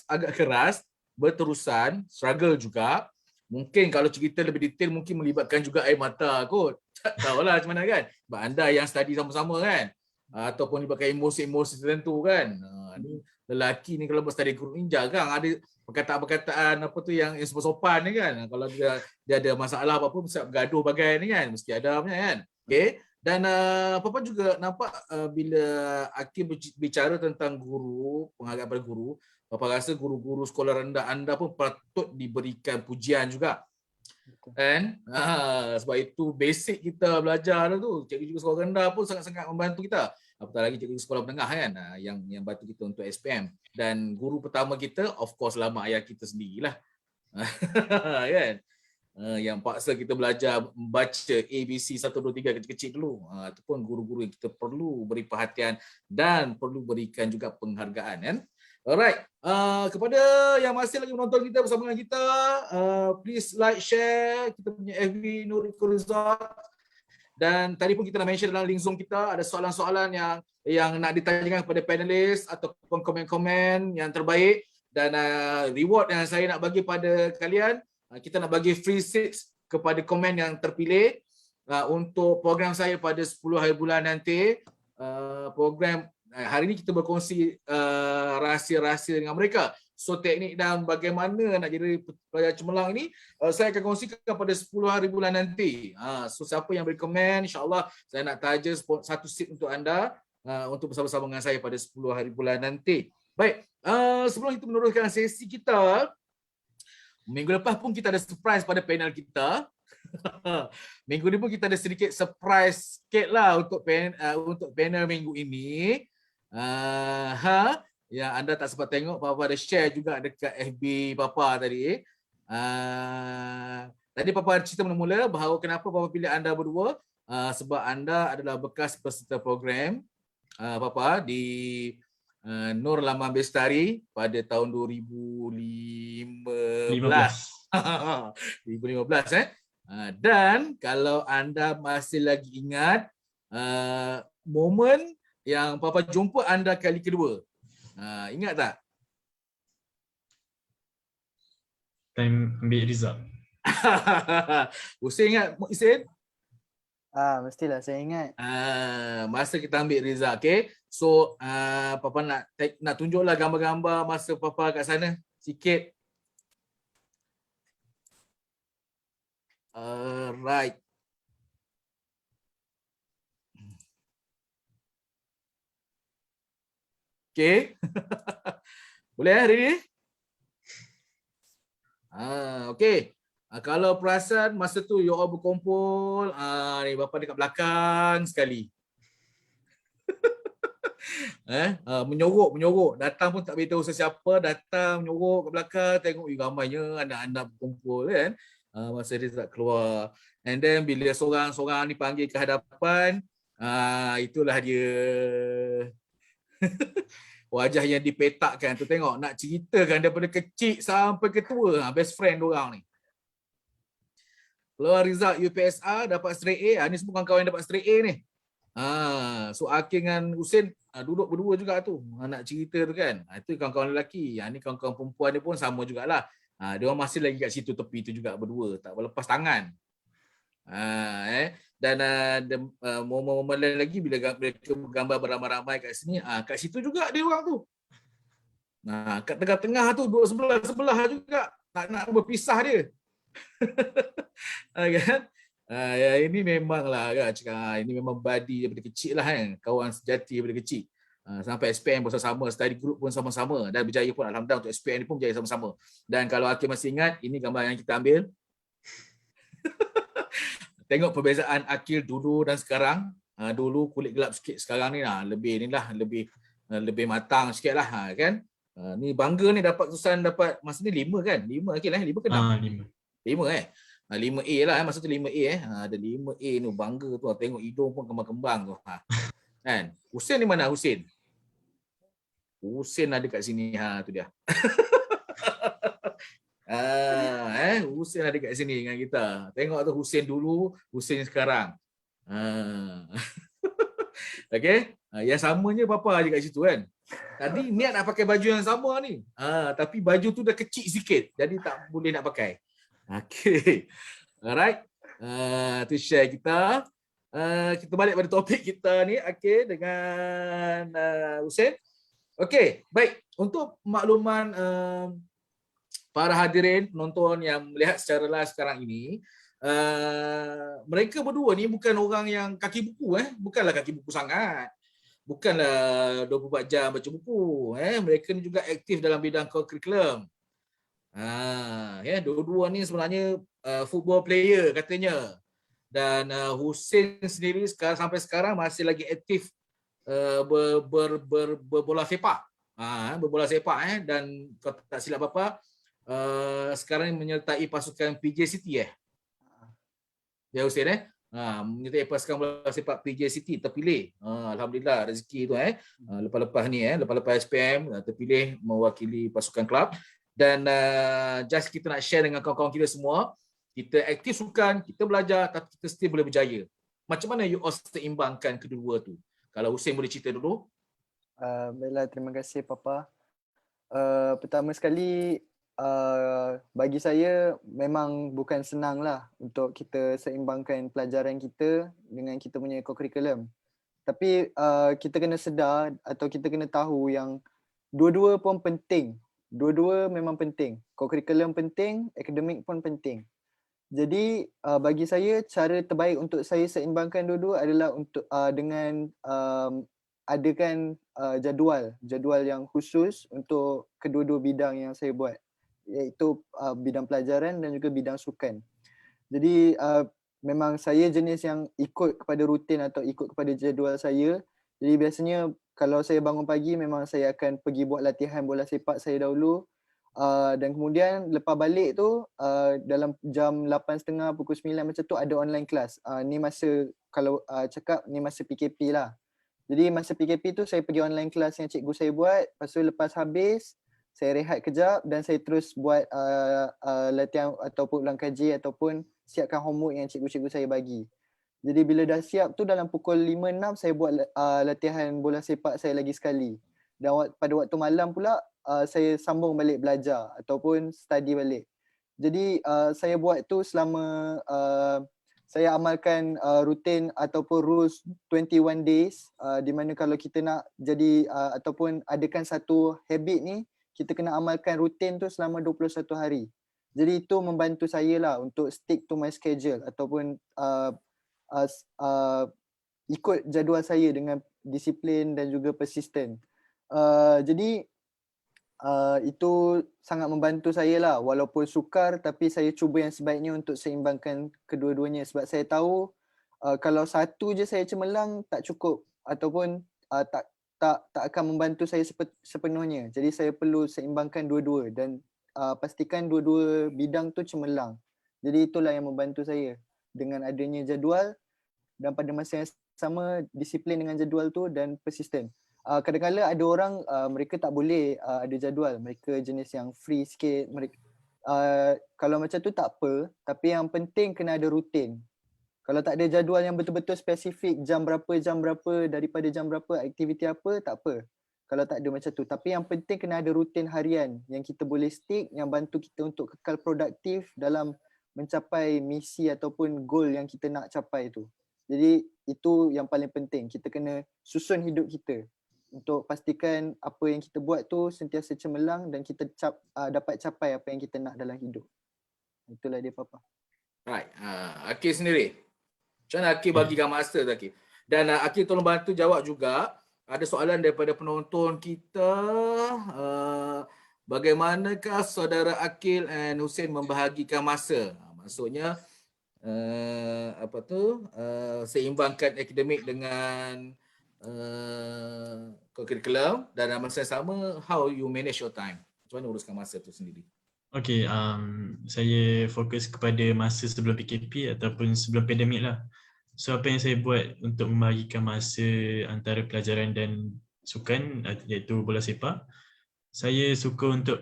agak keras, berterusan, struggle juga. Mungkin kalau cerita lebih detail mungkin melibatkan juga air mata kot. Tak tahulah macam mana kan. Sebab anda yang study sama-sama kan. Ataupun melibatkan emosi-emosi tertentu kan. Ni lelaki ni kalau buat study group ni jarang ada perkataan-perkataan apa tu yang sopan ni kan. Kalau dia ada masalah apa-apa mesti bergaduh bagai ni kan. Mesti ada punya kan. Okay. Dan Papa juga nampak bila Hakim bicara tentang guru, penghargaan pada guru, Papa rasa guru-guru sekolah rendah anda pun patut diberikan pujian juga. Kan? Sebab itu basic kita belajar tu. Cikgu-cikgu sekolah rendah pun sangat-sangat membantu kita. Apatah lagi cikgu sekolah menengah kan, yang bantu kita untuk SPM. Dan guru pertama kita, of course lah mak ayah kita sendirilah. Kan? Yang paksa kita belajar membaca ABC 1, 2, 3 kecil-kecil dulu. Itu pun guru-guru yang kita perlu beri perhatian dan perlu berikan juga penghargaan kan. Alright, kepada yang masih lagi menonton kita bersama dengan kita, please like, share kita punya FB Nurul Resort. Dan tadi pun kita dah mention dalam link Zoom kita ada soalan-soalan yang nak ditanyakan kepada panelis ataupun komen-komen yang terbaik. Dan reward yang saya nak bagi pada kalian, kita nak bagi free seats kepada komen yang terpilih untuk program saya pada 10 hari bulan nanti. Program hari ini kita berkongsi rahsia-rahsia dengan mereka. So teknik dan bagaimana nak jadi pelajar cemerlang ini saya akan kongsikan pada 10 hari bulan nanti. So siapa yang beri komen, insya-Allah saya nak taja satu seat untuk anda untuk bersama-sama dengan saya pada 10 hari bulan nanti. Baik, sebelum kita meneruskan sesi kita, minggu lepas pun kita ada surprise pada panel kita. Minggu ni pun kita ada sedikit surprise sikit lah untuk panel minggu ini. Yang anda tak sempat tengok, Papa ada share juga dekat FB Papa tadi. Tadi Papa cerita mula-mula bahawa kenapa Papa pilih anda berdua, sebab anda adalah bekas peserta program Papa di Nur Laman Bestari pada tahun 2015. 2015 Dan kalau anda masih lagi ingat momen yang Papa jumpa anda kali kedua, ingat tak? Time ambil result. Husin ingat, Husin? Mestilah saya ingat. Masa kita ambil result, okay? So, Papa nak tunjuklah gambar-gambar masa Papa kat sana sikit. Right. Okay. Boleh ready? Okay. Kalau perasan masa tu you all berkumpul, ni Bapa dekat belakang sekali. Menyorok. Datang pun tak beritahu sesiapa, datang menyorok ke belakang, tengok ramainya anak-anak berkumpul kan. Masa dia tak keluar. And then bila seorang-seorang ni panggil ke hadapan, itulah dia. Wajah yang dipetakkan tu, tengok nak ceritakan daripada kecil sampai ke tua, best friend diorang ni. Keluar result UPSR dapat straight A, ni semua kawan-kawan yang dapat straight A ni. So Hakim dengan Husin duduk berdua juga tu, nak cerita tu kan. Itu kawan-kawan lelaki. Ni kawan-kawan perempuan dia pun sama jugalah. Dia orang masih lagi kat situ tepi tu juga berdua, tak berlepas tangan. Dan momen-momen lain lagi bila mereka bergambar beramai-ramai kat sini, kat situ juga dia orang tu. Kat tengah-tengah tu duduk sebelah juga, tak nak berpisah dia. Kan? Ini memanglah kan, cakap ini memang buddy daripada kecil lah kan, kawan sejati daripada kecil. Sampai SPM pun sama, study group pun sama-sama, dan berjaya pun alhamdulillah untuk SPM ni pun berjaya sama-sama. Dan kalau Hakim masih ingat, ini gambar yang kita ambil. Tengok perbezaan Akil dulu dan sekarang. Dulu kulit gelap sikit, sekarang ni lebih matang sikit lah kan. Ni bangga ni dapat kesusahan dapat masa ni 5 kan? 5 Akil 5 ke 6? 5 5A lah masa tu 5A ada 5A ni, bangga tu tengok hidung pun kembang-kembang tu. Kan? Husin ni mana Husin? Husin ada kat sini tu dia. Husin ada kat sini dengan kita. Tengok tu Husin dulu, Husin sekarang. Okey, yang samanya Papa je kat situ kan. Tadi niat nak pakai baju yang sama ni. Tapi baju tu dah kecil sikit, jadi tak boleh nak pakai. Okey. Alright. Tu share kita. Kita balik pada topik kita ni, okey, dengan Husin. Okey, baik. Untuk makluman para hadirin penonton yang melihat secara live sekarang ini, mereka berdua ni bukan orang yang kaki buku, bukanlah kaki buku sangat. Bukanlah 24 jam baca buku. Mereka ni juga aktif dalam bidang curriculum. Dua-dua ni sebenarnya football player katanya. Dan Hussein sendiri sampai sekarang masih lagi aktif berbola sepak. Berbola sepak dan kalau tak silap bapa sekarang menyertai pasukan PJ City Ya Hussein menyertai pasukan bola sepak PJ City terpilih. Alhamdulillah rezeki tu lepas-lepas SPM terpilih mewakili pasukan kelab. Dan just kita nak share dengan kawan-kawan kita semua, kita aktif sukan, kita belajar tapi kita still boleh berjaya. Macam mana you all seimbangkan kedua-dua tu? Kalau Hussein boleh cerita dulu. Baiklah, terima kasih Papa. Pertama sekali, bagi saya memang bukan senang lah untuk kita seimbangkan pelajaran kita dengan kita punya co-curriculum. Tapi kita kena sedar atau kita kena tahu yang dua-dua pun penting. Dua-dua memang penting. Co-curriculum penting, akademik pun penting. Jadi bagi saya cara terbaik untuk saya seimbangkan dua-dua adalah untuk dengan adakan jadual yang khusus untuk kedua-dua bidang yang saya buat, iaitu bidang pelajaran dan juga bidang sukan. Jadi memang saya jenis yang ikut kepada rutin atau ikut kepada jadual saya. Jadi biasanya kalau saya bangun pagi memang saya akan pergi buat latihan bola sepak saya dahulu. Dan kemudian lepas balik tu dalam jam 8.30 pukul 9 macam tu ada online class. Ni masa kalau cakap ni masa PKP lah. Jadi masa PKP tu saya pergi online class yang cikgu saya buat. Lepas tu lepas habis saya rehat kejap dan saya terus buat latihan ataupun ulang kaji ataupun siapkan homework yang cikgu-cikgu saya bagi. Jadi bila dah siap tu dalam pukul 5-6 saya buat latihan bola sepak saya lagi sekali. Dan pada waktu malam pula saya sambung balik belajar ataupun study balik. Jadi saya buat tu selama saya amalkan rutin ataupun rules 21 days di mana kalau kita nak jadi ataupun adakan satu habit ni kita kena amalkan rutin tu selama 21 hari. Jadi itu membantu saya lah untuk stick to my schedule ataupun ikut jadual saya dengan disiplin dan juga persisten. Jadi itu sangat membantu saya lah, walaupun sukar tapi saya cuba yang sebaiknya untuk seimbangkan kedua-duanya sebab saya tahu kalau satu je saya cemerlang tak cukup ataupun tak akan membantu saya sepenuhnya. Jadi saya perlu seimbangkan dua-dua dan pastikan dua-dua bidang tu cemerlang. Jadi itulah yang membantu saya dengan adanya jadual dan pada masa yang sama disiplin dengan jadual tu dan persisten. Kadang-kadang ada orang mereka tak boleh ada jadual, mereka jenis yang free sikit. Kalau macam tu tak apa, tapi yang penting kena ada rutin. Kalau tak ada jadual yang betul-betul spesifik jam berapa, daripada jam berapa, aktiviti apa, tak apa. Kalau tak ada macam tu. Tapi yang penting kena ada rutin harian yang kita boleh stick, yang bantu kita untuk kekal produktif dalam mencapai misi ataupun goal yang kita nak capai tu. Jadi itu yang paling penting. Kita kena susun hidup kita untuk pastikan apa yang kita buat tu sentiasa cemerlang dan kita dapat capai apa yang kita nak dalam hidup. Itulah dia Papa. Right. Akil sendiri. Macam mana Akil bagikan masa tu Akil? Dan Akil tolong bantu jawab juga. Ada soalan daripada penonton kita. Bagaimanakah saudara Akil dan Hussein membahagikan masa? Maksudnya seimbangkan akademik dengan curriculum dan dalam masa yang sama how you manage your time. Macam mana uruskan masa tu sendiri? Okay, saya fokus kepada masa sebelum PKP ataupun sebelum pandemik lah. So apa yang saya buat untuk membahagikan masa antara pelajaran dan sukan iaitu bola sepak, saya suka untuk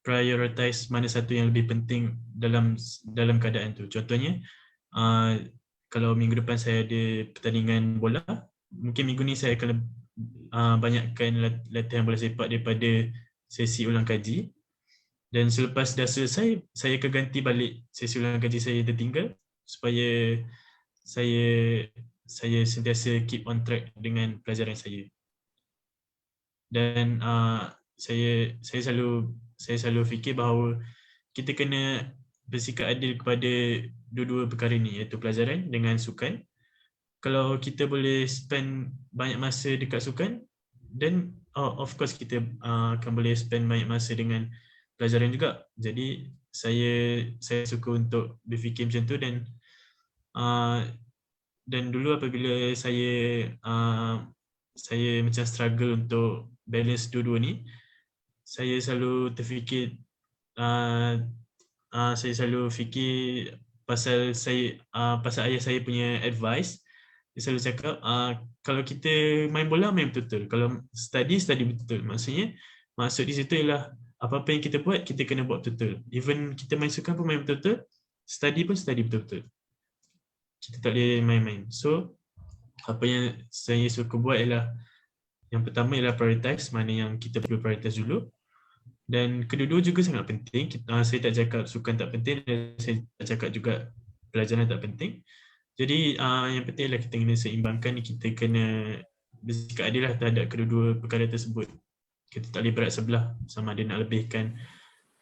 prioritize mana satu yang lebih penting dalam keadaan tu. Contohnya, kalau minggu depan saya ada pertandingan bola, mungkin minggu ni saya akan banyakkan latihan bola sepak daripada sesi ulang kaji. Dan selepas dah selesai, saya akan ganti balik sesi ulang kaji saya tertinggal supaya saya sentiasa keep on track dengan pelajaran saya. Dan saya selalu fikir bahawa kita kena bersikap adil kepada dua-dua perkara ni, iaitu pelajaran dengan sukan. Kalau kita boleh spend banyak masa dekat sukan, then of course kita akan boleh spend banyak masa dengan pelajaran juga. Jadi saya suka untuk berfikir macam tu, dan dulu apabila saya macam struggle untuk balance dua-dua ni, saya selalu terfikir saya selalu fikir pasal ayah saya punya advice. Dia selalu cakap kalau kita main bola main betul-betul, kalau study betul-betul. Maksud di situ ialah apa-apa yang kita buat kita kena buat betul-betul. Even kita main sukan pun main betul-betul, study pun study betul-betul. Kita tak boleh main-main. So apa yang saya suka buat ialah, yang pertama ialah prioritize mana yang kita perlu prioritize dulu. Dan kedua-dua juga sangat penting. Saya tak cakap sukan tak penting, dan saya tak cakap juga pelajaran tak penting. Jadi yang penting adalah kita kena seimbangkan, kita kena bersikap adil lah terhadap kedua-dua perkara tersebut. Kita tak boleh berat sebelah, sama ada nak lebihkan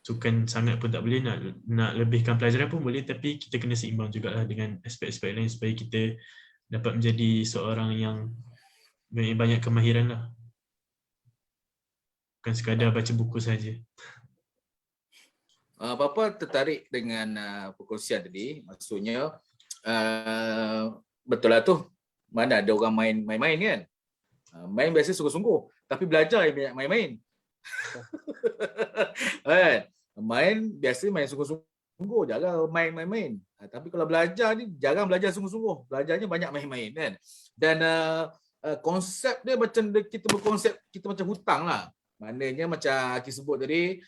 sukan sangat pun tak boleh, nak lebihkan pelajaran pun boleh, tapi kita kena seimbang jugalah dengan aspek-aspek lain supaya kita dapat menjadi seorang yang banyak kemahiran lah. Bukan sekadar baca buku saja. Bapa tertarik dengan perkongsian tadi, maksudnya betul lah tu, mana ada orang main-main kan. Main biasa sungguh-sungguh, tapi belajar yang banyak main-main. Kan? Main biasa main sungguh-sungguh, jarang main-main. Tapi kalau belajar ni jarang belajar sungguh-sungguh, belajarnya banyak main-main kan. Dan konsep dia macam kita berkonsep kita macam hutang lah. Maknanya macam Aki sebut tadi,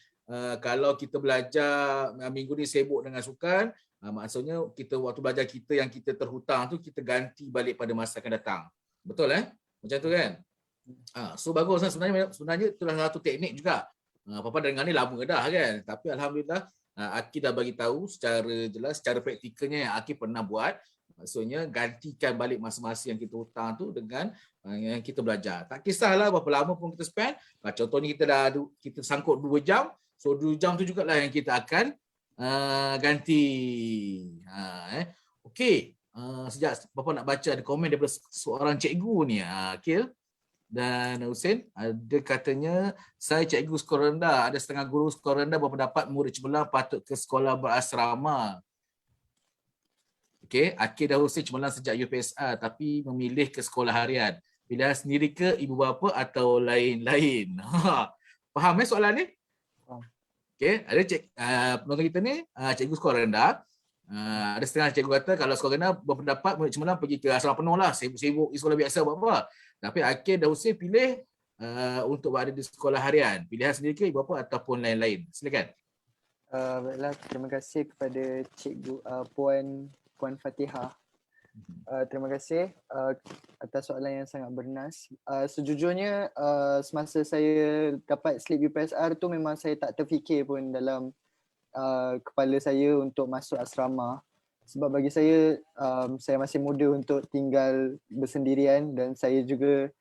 kalau kita belajar minggu ni sibuk dengan sukan, maksudnya kita waktu belajar kita yang kita terhutang tu kita ganti balik pada masa akan datang. Betul macam tu kan? So bagus lah. Sebenarnya itulah satu teknik juga. Papa dengar ni lama dah kan, tapi alhamdulillah Aki dah bagi tahu secara jelas, secara praktikalnya yang Aki pernah buat. Maksudnya gantikan balik masa-masa yang kita hutang tu dengan yang kita belajar. Tak kisahlah berapa lama pun kita spend. Contohnya kita sangkut 2 jam. So 2 jam tu jugalah yang kita akan ganti. Okey. Sejak Bapa nak baca ada komen daripada seorang cikgu ni. Akil dan Hussein ada katanya, saya cikgu skor rendah, ada setengah guru skor rendah berpendapat murid cemerlang patut ke sekolah berasrama. Okey, Akil dan Hussein cemerlang sejak UPSR tapi memilih ke sekolah harian. Pilihan sendiri ke ibu bapa atau lain-lain? Faham soalan ni? Okey, ada penonton kita ni cikgu skor rendah. Ada setengah cikgu kata kalau skor rendah berpendapat murid cemerlang pergi ke asrama penuh lah, sibuk-sibuk di sekolah biasa apa-apa. Tapi Akil dan Hussein pilih untuk berada di sekolah harian. Pilihan sendiri ke ibu bapa ataupun lain-lain? Silakan. Baiklah, terima kasih kepada cikgu Puan Fatihah. Terima kasih atas soalan yang sangat bernas. Sejujurnya semasa saya dapat slip UPSR tu memang saya tak terfikir pun dalam kepala saya untuk masuk asrama. Sebab bagi saya masih muda untuk tinggal bersendirian dan saya juga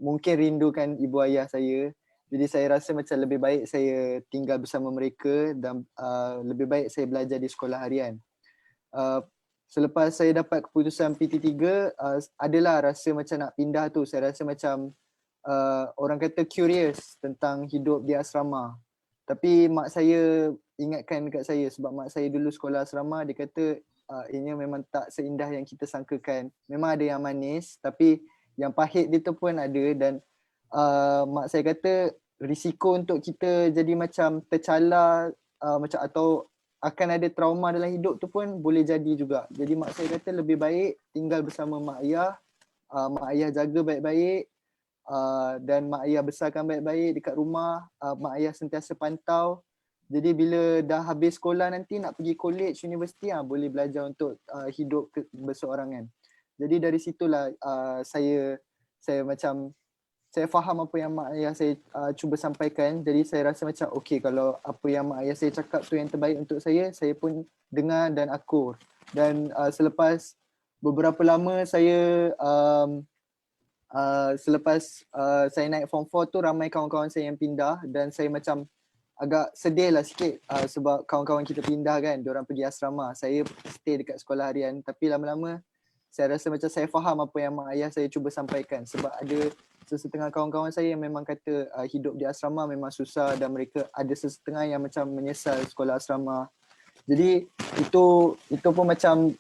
mungkin rindukan ibu ayah saya. Jadi saya rasa macam lebih baik saya tinggal bersama mereka dan lebih baik saya belajar di sekolah harian. Selepas saya dapat keputusan PT3, adalah rasa macam nak pindah tu. Saya rasa macam orang kata curious tentang hidup di asrama. Tapi mak saya ingatkan dekat saya, sebab mak saya dulu sekolah asrama, dia kata ini memang tak seindah yang kita sangkakan. Memang ada yang manis tapi yang pahit dia tu pun ada. Dan mak saya kata risiko untuk kita jadi macam tercalar macam atau akan ada trauma dalam hidup tu pun boleh jadi juga. Jadi mak saya kata lebih baik tinggal bersama mak ayah jaga baik-baik, dan mak ayah besarkan baik-baik dekat rumah, mak ayah sentiasa pantau. Jadi bila dah habis sekolah nanti nak pergi college, universiti, boleh belajar untuk hidup berseorangan. Jadi dari situlah saya faham apa yang mak ayah saya cuba sampaikan. Jadi saya rasa macam okey, kalau apa yang mak ayah saya cakap tu yang terbaik untuk saya pun dengar dan akur. Dan selepas beberapa lama saya selepas saya naik form 4 tu, ramai kawan-kawan saya yang pindah dan saya macam agak sedih lah sikit sebab kawan-kawan kita pindah kan, diorang pergi asrama. Saya stay dekat sekolah harian, tapi lama-lama saya rasa macam saya faham apa yang mak ayah saya cuba sampaikan, sebab ada sesetengah kawan-kawan saya yang memang kata hidup di asrama memang susah, dan mereka ada sesetengah yang macam menyesal sekolah asrama. Jadi itu pun macam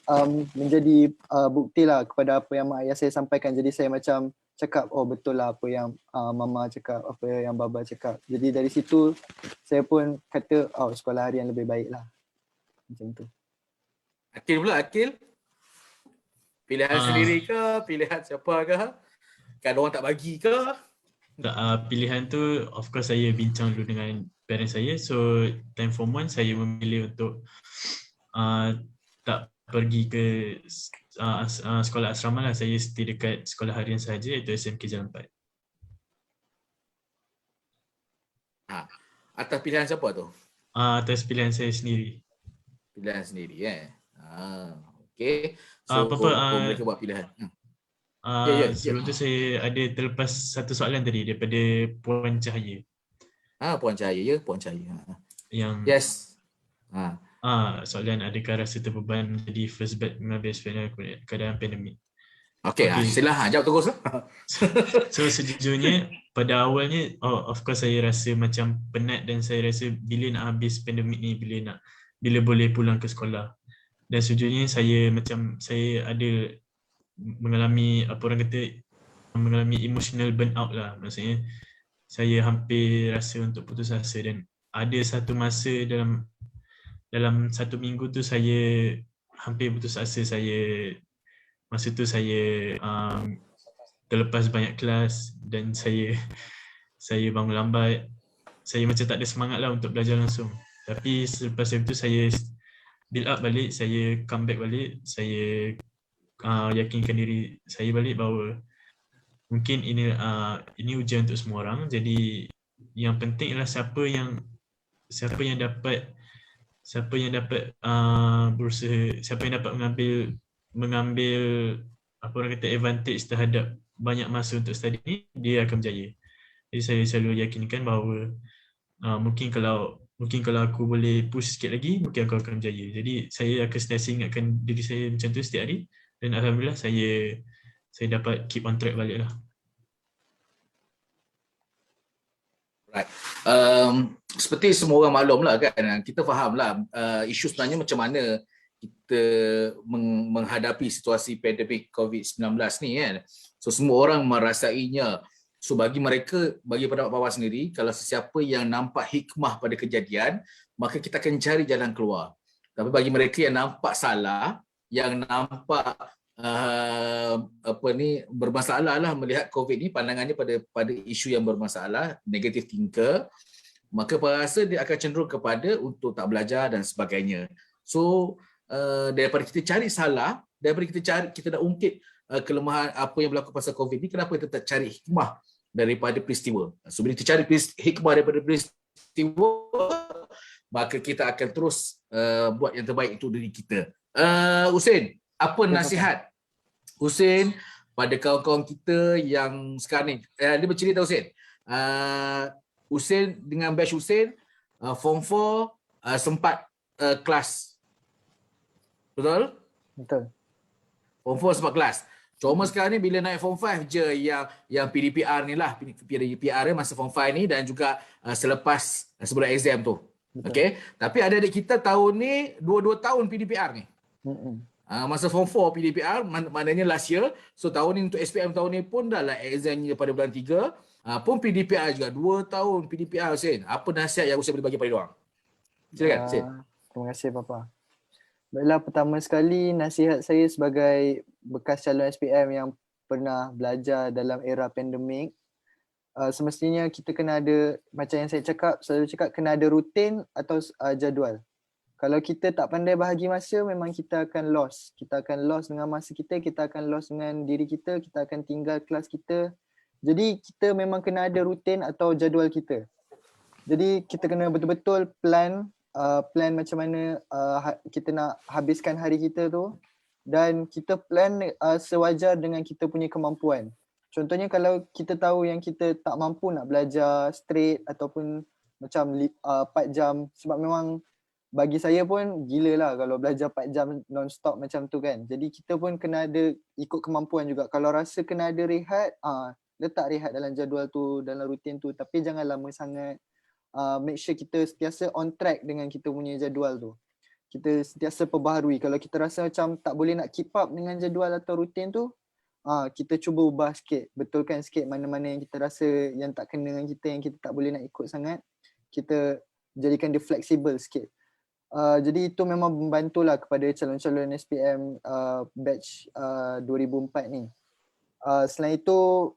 menjadi bukti lah kepada apa yang mak ayah saya sampaikan. Jadi saya macam cakap, oh betul lah apa yang mama cakap, apa yang baba cakap. Jadi dari situ saya pun kata, oh sekolah harian lebih baik lah. Macam tu. Akil pula, Akil. Pilihan Ah. sendiri ke? Pilihan siapa ke? Kan orang tak bagi ke? Pilihan tu of course saya bincang dulu dengan parents saya. So time form 1 saya memilih untuk tak pergi ke sekolah asrama lah. Saya stay dekat sekolah harian sahaja, iaitu SMK Jalan 4. Atas pilihan siapa tu? Atas pilihan saya sendiri. Pilihan sendiri okey. So mereka buat pilihan. Sebelum tu saya ada terlepas satu soalan tadi daripada Puan Cahaya. Puan Cahaya ya, Puan Cahaya. Yang soalan, adakah rasa terbeban menjadi first batch mengambil SPM keadaan pandemik? Okey, silakan jawab terus. So sejujurnya pada awalnya of course saya rasa macam penat, dan saya rasa bila nak habis pandemik ni, bila boleh pulang ke sekolah. Dan sejujurnya saya ada mengalami mengalami emotional burnout lah. Maksudnya saya hampir rasa untuk putus asa, dan ada satu masa dalam 1 minggu tu saya hampir putus asa. Masa tu saya terlepas banyak kelas, dan saya bangun lambat. Saya macam tak ada semangat lah untuk belajar langsung. Tapi selepas itu saya build up balik, saya come back balik, saya yakinkan diri saya balik bahawa mungkin ini ujian untuk semua orang. Jadi yang penting ialah siapa yang dapat berusaha, siapa yang dapat mengambil apa orang kata advantage terhadap banyak masa untuk study ni, dia akan berjaya. Jadi saya selalu yakinkan bahawa mungkin kalau aku boleh push sikit lagi, mungkin aku akan berjaya. Jadi saya akan sentiasa ingatkan diri saya macam tu setiap hari, dan alhamdulillah saya dapat keep on track balik lah. Right. Seperti semua orang maklum lah kan, kita faham lah isu sebenarnya macam mana kita menghadapi situasi pandemik COVID-19 ni kan. So semua orang merasainya. So bagi pendapat bawah sendiri, kalau sesiapa yang nampak hikmah pada kejadian, maka kita akan cari jalan keluar. Tapi bagi mereka yang nampak salah, yang nampak bermasalah lah melihat COVID ni, pandangannya pada isu yang bermasalah, negative thinker, maka rasa dia akan cenderung kepada untuk tak belajar dan sebagainya. So daripada kita cari salah, daripada kita nak ungkit kelemahan apa yang berlaku pasal COVID ni, kenapa kita tak cari hikmah daripada peristiwa? So bila kita cari hikmah daripada peristiwa, maka kita akan terus buat yang terbaik untuk diri kita. Husin, apa nasihat Husin pada kawan-kawan kita yang sekarang ni? Dia bercerita Husin. Husin dengan batch Husin, Form 4 sempat kelas. Betul? Betul. Form 4 sempat kelas. Cuma sekarang ni bila naik Form 5 je yang PDPR ni lah. PDPR masa Form 5 ni, dan juga selepas sebelum exam tu. Okay? Tapi adik-adik kita tahun ni 2 tahun PDPR ni. Masa Form 4 PDPR, maknanya last year. So tahun ni untuk SPM tahun ni pun dah lah examnya pada bulan 3. Pun PDPR juga. 2 tahun PDPR, Husin. Apa nasihat yang Husin boleh bagi pada diorang? Silakan, Husin. Terima kasih, Papa. Baiklah, pertama sekali nasihat saya sebagai bekas calon SPM yang pernah belajar dalam era pandemik, semestinya kita kena ada, macam yang saya selalu cakap, kena ada rutin atau jadual. Kalau kita tak pandai bahagi masa, memang kita akan lost. Kita akan lost dengan masa kita akan lost dengan diri kita akan tinggal kelas kita. Jadi kita memang kena ada rutin atau jadual kita. Jadi kita kena betul-betul plan macam mana kita nak habiskan hari kita tu, dan kita plan sewajar dengan kita punya kemampuan. Contohnya kalau kita tahu yang kita tak mampu nak belajar straight ataupun macam 4 jam, sebab memang bagi saya pun gila lah kalau belajar 4 jam non-stop macam tu kan. Jadi kita pun kena ada ikut kemampuan juga. Kalau rasa kena ada rehat, letak rehat dalam jadual tu, dalam rutin tu, tapi jangan lama sangat. Make sure kita sentiasa on track dengan kita punya jadual tu. Kita sentiasa perbaharui. Kalau kita rasa macam tak boleh nak keep up dengan jadual atau rutin tu, kita cuba ubah sikit, betulkan sikit mana-mana yang kita rasa yang tak kena dengan kita, yang kita tak boleh nak ikut sangat. Kita jadikan dia fleksibel sikit. Jadi itu memang membantulah kepada calon-calon SPM batch 2004 ni. Selain itu,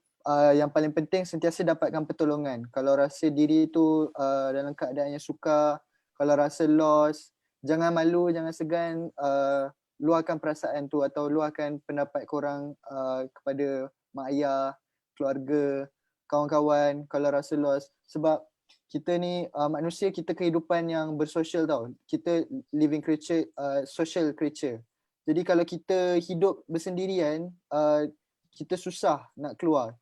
yang paling penting sentiasa dapatkan pertolongan. Kalau rasa diri tu dalam keadaan yang sukar, kalau rasa lost, jangan malu, jangan segan, luahkan perasaan tu atau luahkan pendapat korang kepada mak ayah, keluarga, kawan-kawan kalau rasa lost. Sebab kita ni manusia, kita kehidupan yang bersosial tau. Kita living creature, social creature. Jadi kalau kita hidup bersendirian, kita susah nak keluar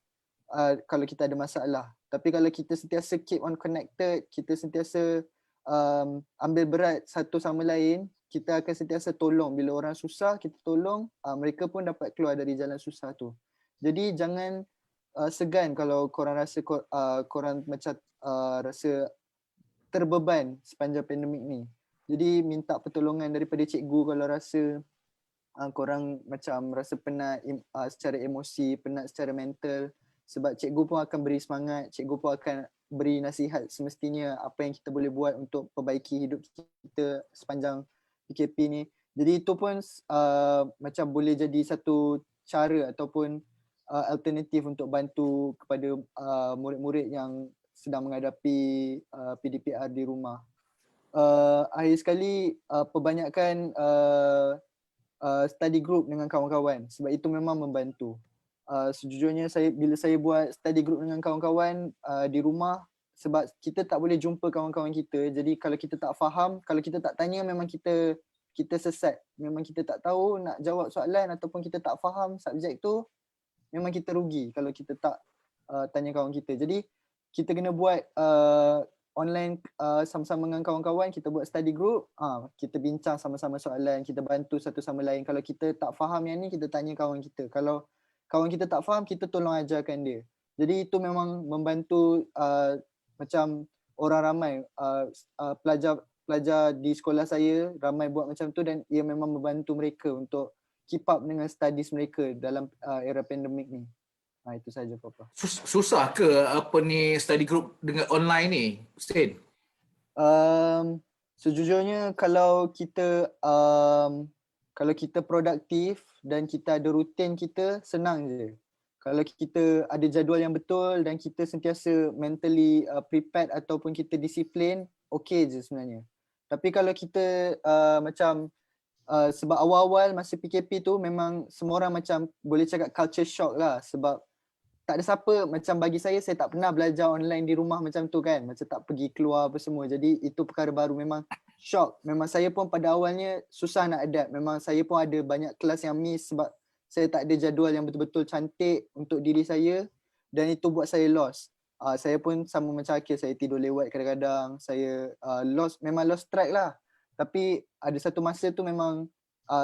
kalau kita ada masalah. Tapi kalau kita sentiasa keep on connected, kita sentiasa ambil berat satu sama lain, kita akan sentiasa tolong. Bila orang susah, kita tolong, mereka pun dapat keluar dari jalan susah tu. Jadi jangan segan kalau korang rasa korang macam rasa terbeban sepanjang pandemik ni. Jadi minta pertolongan daripada cikgu kalau rasa korang macam rasa penat secara emosi, penat secara mental. Sebab cikgu pun akan beri semangat, cikgu pun akan beri nasihat semestinya apa yang kita boleh buat untuk perbaiki hidup kita sepanjang PKP ni. Jadi itu pun macam boleh jadi satu cara ataupun alternatif untuk bantu kepada murid-murid yang sedang menghadapi PDPR di rumah. Akhir sekali, perbanyakkan study group dengan kawan-kawan sebab itu memang membantu. Sejujurnya bila saya buat study group dengan kawan-kawan di rumah, sebab kita tak boleh jumpa kawan-kawan kita, jadi kalau kita tak faham, kalau kita tak tanya, memang kita sesat. Memang kita tak tahu nak jawab soalan ataupun kita tak faham subjek tu, memang kita rugi kalau kita tak tanya kawan kita. Jadi kita kena buat online sama-sama dengan kawan-kawan, kita buat study group, kita bincang sama-sama soalan, kita bantu satu sama lain. Kalau kita tak faham yang ni, kita tanya kawan kita. Kalau kawan kita tak faham, kita tolong ajarkan dia. Jadi itu memang membantu macam orang ramai, pelajar di sekolah saya ramai buat macam tu dan ia memang membantu mereka untuk keep up dengan studies mereka dalam era pandemik ni. Itu saja Papa. Susah ke apa ni study group dengan online ni, Hussein? Sejujurnya kalau kita produktif dan kita ada rutin kita, senang je. Kalau kita ada jadual yang betul dan kita sentiasa mentally prepared ataupun kita disiplin, okey je sebenarnya. Tapi kalau kita macam sebab awal-awal masa PKP tu memang semua orang macam boleh cakap culture shock lah, sebab tak ada siapa, macam bagi saya tak pernah belajar online di rumah macam tu kan, macam tak pergi keluar apa semua. Jadi itu perkara baru, memang shock. Memang saya pun pada awalnya susah nak adapt. Memang saya pun ada banyak kelas yang miss sebab saya tak ada jadual yang betul-betul cantik untuk diri saya dan itu buat saya lost. Saya pun sama macam Akil, saya tidur lewat kadang-kadang, saya memang lost track lah. Tapi ada satu masa tu memang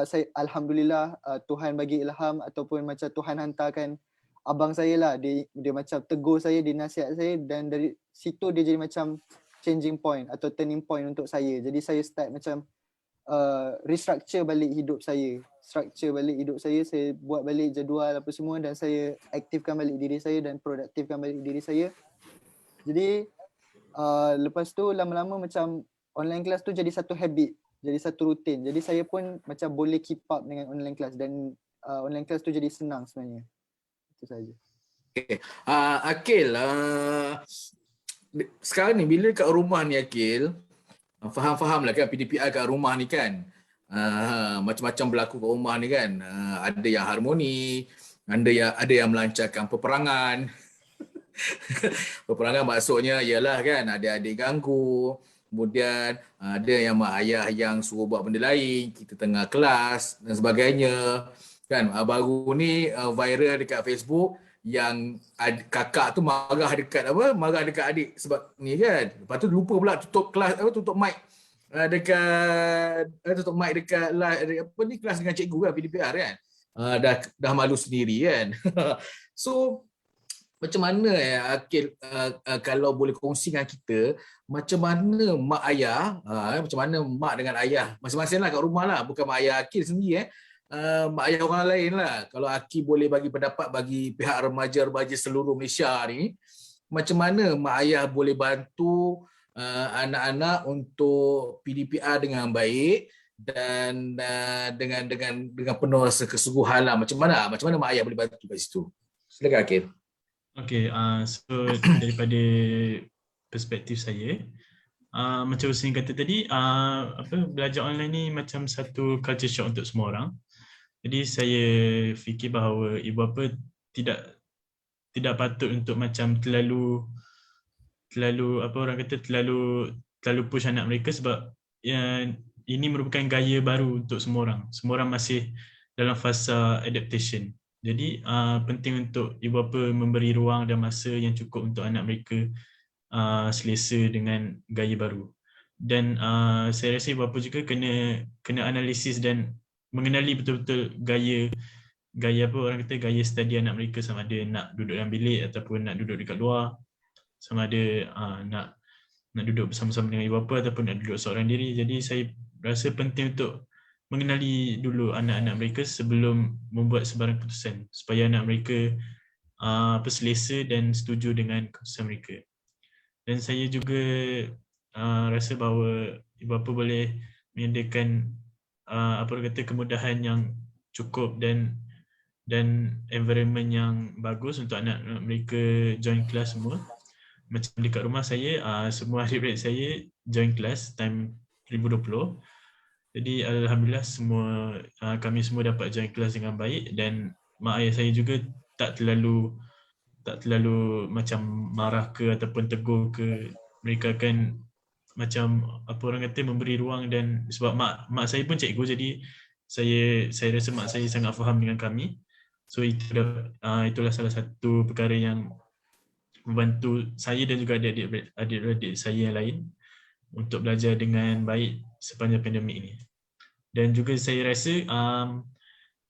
saya alhamdulillah Tuhan bagi ilham ataupun macam Tuhan hantarkan abang saya lah, dia macam tegur saya, dia nasihat saya dan dari situ dia jadi macam changing point atau turning point untuk saya. Jadi saya start macam restructure balik hidup saya. Saya buat balik jadual apa semua dan saya aktifkan balik diri saya dan produktifkan balik diri saya. Jadi lepas tu lama-lama macam online class tu jadi satu habit, jadi satu rutin. Jadi saya pun macam boleh keep up dengan online class dan online class tu jadi senang sebenarnya. Itu saja. Okay. Akil, sekarang ni bila kat rumah ni Akil, faham-faham lah kan PDPR kat rumah ni kan, macam-macam berlaku kat rumah ni kan, ada yang harmoni, ada yang melancarkan peperangan. Peperangan maksudnya ialah kan adik-adik ganggu, kemudian ada yang mak ayah yang suruh buat benda lain, kita tengah kelas dan sebagainya kan. Baru ni viral dekat Facebook, kakak tu marah dekat adik sebab ni kan. Lepas tu lupa pula tutup kelas tutup mic tutup mic dekat kelas dengan cikgu kan, PDPR kan. Dah malu sendiri kan. So macam mana Akil kalau boleh kongsi dengan kita macam mana mak ayah macam mana mak dengan ayah masing-masing lah kat rumah lah, bukan mak ayah Akil sendiri mak ayah orang lain lah. Kalau Akil boleh bagi pendapat bagi pihak remaja-remaja seluruh Malaysia ni, macam mana mak ayah boleh bantu anak-anak untuk PDPR dengan baik dan dengan penuh rasa kesungguhan lah. Macam mana mak ayah boleh bantu kat situ? Silakan Akil. Okay, so daripada perspektif saya, macam Hussein kata tadi, belajar online ni macam satu culture shock untuk semua orang. Jadi saya fikir bahawa ibu bapa tidak patut untuk macam terlalu push anak mereka, sebab ini merupakan gaya baru untuk semua orang. Semua orang masih dalam fasa adaptation. Jadi penting untuk ibu bapa memberi ruang dan masa yang cukup untuk anak mereka selesa dengan gaya baru. Dan saya rasa ibu bapa juga kena analisis dan mengenali betul-betul gaya gaya study anak mereka, sama ada nak duduk dalam bilik ataupun nak duduk dekat luar, sama ada nak duduk bersama-sama dengan ibu bapa ataupun nak duduk seorang diri. Jadi saya rasa penting untuk mengenali dulu anak-anak mereka sebelum membuat sebarang keputusan, supaya anak mereka selesa dan setuju dengan keputusan mereka. Dan saya juga rasa bahawa ibu bapa boleh menyediakan kemudahan yang cukup dan environment yang bagus untuk anak-anak mereka join kelas semua. Macam dekat rumah saya, semua adik-adik saya join kelas time 2020. Jadi alhamdulillah kami semua dapat join kelas dengan baik, dan mak ayah saya juga tak terlalu macam marah ke ataupun tegur ke. Mereka akan macam memberi ruang, dan sebab mak saya pun cikgu, jadi saya rasa mak saya sangat faham dengan kami. So itulah salah satu perkara yang membantu saya dan juga adik-adik saya yang lain untuk belajar dengan baik sepanjang pandemik ini. Dan juga saya rasa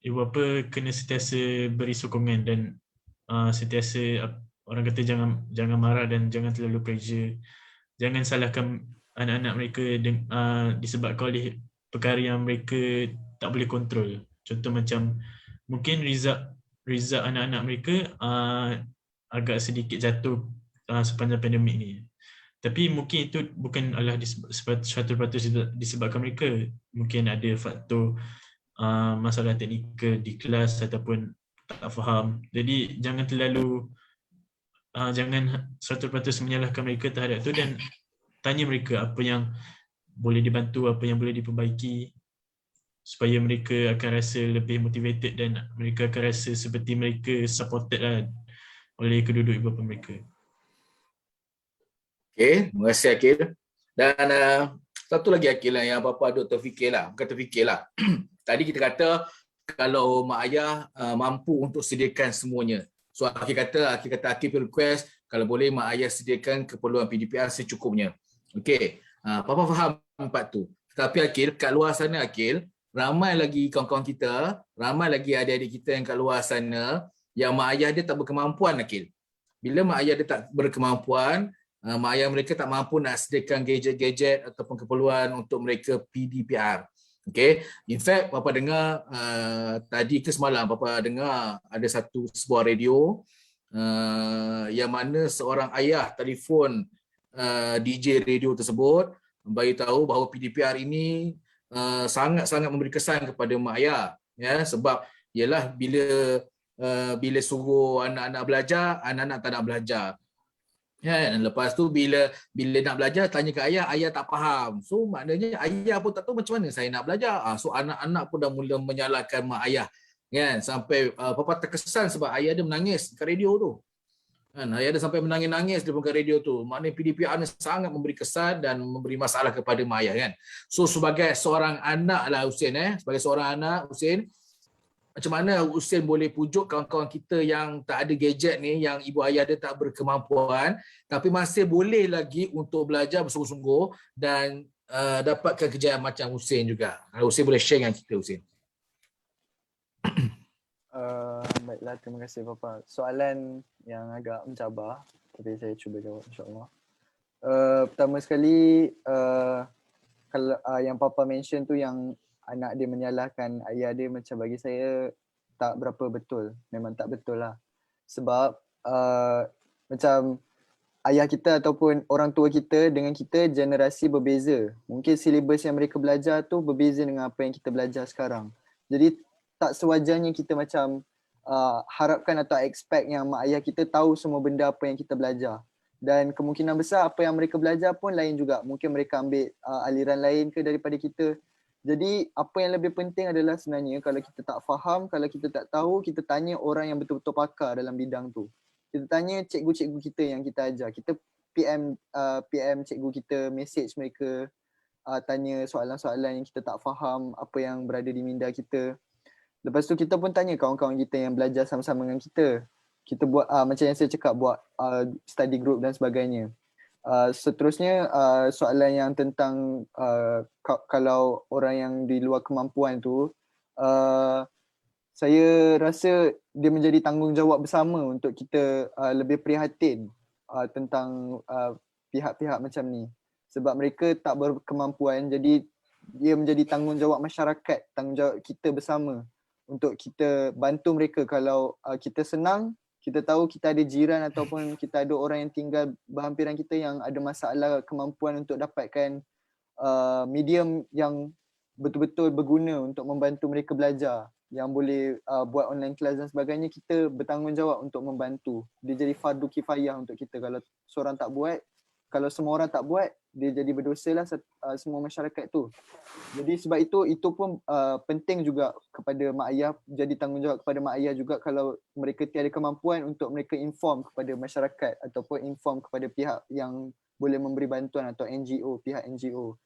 ibu bapa kena sentiasa beri sokongan dan sentiasa orang kata jangan marah dan jangan terlalu pressure. Jangan salahkan anak-anak mereka disebabkan oleh perkara yang mereka tak boleh kontrol. Contoh macam mungkin result anak-anak mereka agak sedikit jatuh sepanjang pandemik ni. Tapi mungkin itu bukanlah 100% disebabkan mereka. Mungkin ada faktor masalah teknikal di kelas ataupun tak faham. Jadi jangan 100% menyalahkan mereka terhadap itu, dan tanya mereka apa yang boleh dibantu, apa yang boleh diperbaiki, supaya mereka akan rasa lebih motivated dan mereka akan rasa seperti mereka supported lah oleh kedua-dua ibu bapa mereka. Okay, terima kasih Akil. Dan satu lagi Akil yang Bapa Dr. Fikirlah, bukan terfikirlah. Tadi kita kata kalau mak ayah mampu untuk sediakan semuanya. So Akil kata Akil request kalau boleh mak ayah sediakan keperluan PDPR secukupnya. Okey, Papa faham empat tu. Tetapi Akil, kat luar sana Akil, ramai lagi kawan-kawan kita, ramai lagi adik-adik kita yang kat luar sana yang mak ayah dia tak berkemampuan Akil. Bila mak ayah dia tak berkemampuan, mak ayah mereka tak mampu nak sediakan gadget-gadget ataupun keperluan untuk mereka PDPR. Okay. In fact, Papa dengar tadi ke semalam, Papa dengar ada sebuah radio yang mana seorang ayah telefon DJ radio tersebut bagi tahu bahawa PDPR ini sangat-sangat memberi kesan kepada mak ayah. Ya, sebab ialah bila suruh anak-anak belajar, anak-anak tak nak belajar. Ya, lepas tu bila nak belajar tanya ke ayah tak faham. So maknanya ayah pun tak tahu macam mana saya nak belajar. So anak-anak pun dah mula menyalahkan mak ayah. Kan, sampai Papa terkesan sebab ayah dia menangis kat radio tu. Kan, ayah dia sampai menangis-nangis di depan radio tu. Maknanya PDPR ni sangat memberi kesan dan memberi masalah kepada mak ayah kan. So sebagai seorang anak lah Hussein, sebagai seorang anak Hussein, macam mana Husin boleh pujuk kawan-kawan kita yang tak ada gadget ni, yang ibu ayah dia tak berkemampuan, tapi masih boleh lagi untuk belajar bersungguh-sungguh dan dapatkan kejayaan macam Husin juga. Kalau Husin boleh share dengan kita, Husin. Baiklah, terima kasih Papa. Soalan yang agak mencabar, tapi saya cuba jawab insyaAllah. Pertama sekali, kalau yang Papa mention tu yang anak dia menyalahkan ayah dia, macam bagi saya tak berapa betul. Memang tak betul lah. Sebab macam ayah kita ataupun orang tua kita dengan kita generasi berbeza. Mungkin silibus yang mereka belajar tu berbeza dengan apa yang kita belajar sekarang. Jadi tak sewajarnya kita macam harapkan atau expect yang mak ayah kita tahu semua benda apa yang kita belajar. Dan kemungkinan besar apa yang mereka belajar pun lain juga. Mungkin mereka ambil aliran lain ke daripada kita. Jadi apa yang lebih penting adalah sebenarnya kalau kita tak faham, kalau kita tak tahu, kita tanya orang yang betul-betul pakar dalam bidang tu. Kita tanya cikgu-cikgu kita yang kita ajar. Kita PM cikgu kita, message mereka, tanya soalan-soalan yang kita tak faham, apa yang berada di minda kita. Lepas tu kita pun tanya kawan-kawan kita yang belajar sama-sama dengan kita. Kita buat macam yang saya cakap, buat study group dan sebagainya. Seterusnya soalan yang tentang kalau orang yang di luar kemampuan tu, saya rasa dia menjadi tanggungjawab bersama untuk kita lebih prihatin tentang pihak-pihak macam ni. Sebab mereka tak berkemampuan, jadi dia menjadi tanggungjawab masyarakat, tanggungjawab kita bersama untuk kita bantu mereka. Kalau kita senang, kita tahu kita ada jiran ataupun kita ada orang yang tinggal berhampiran kita yang ada masalah kemampuan untuk dapatkan medium yang betul-betul berguna untuk membantu mereka belajar, yang boleh buat online class dan sebagainya, kita bertanggungjawab untuk membantu. Dia jadi fardu kifayah untuk kita. Kalau seorang tak buat, kalau semua orang tak buat, dia jadi berdosa lah semua masyarakat tu. Jadi sebab itu pun penting juga kepada mak ayah, jadi tanggungjawab kepada mak ayah juga kalau mereka tiada kemampuan untuk mereka inform kepada masyarakat ataupun inform kepada pihak yang boleh memberi bantuan atau NGO, pihak NGO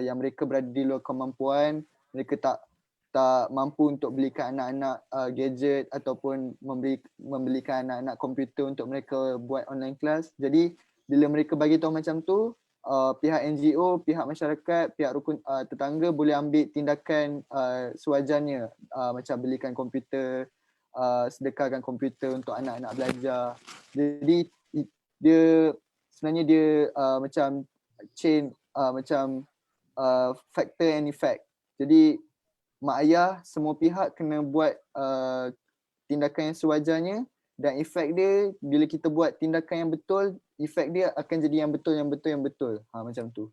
yang mereka berada di luar kemampuan, mereka tak mampu untuk belikan anak-anak gadget ataupun membelikan anak-anak komputer untuk mereka buat online class. Jadi bila mereka bagi tahu macam tu, pihak NGO, pihak masyarakat, pihak rukun tetangga boleh ambil tindakan sewajarnya, macam belikan komputer, sedekahkan komputer untuk anak-anak belajar. Jadi dia sebenarnya dia macam chain, macam factor and effect. Jadi mak ayah, semua pihak kena buat tindakan yang sewajarnya, dan efek dia bila kita buat tindakan yang betul, efek dia akan jadi yang betul. Macam tu.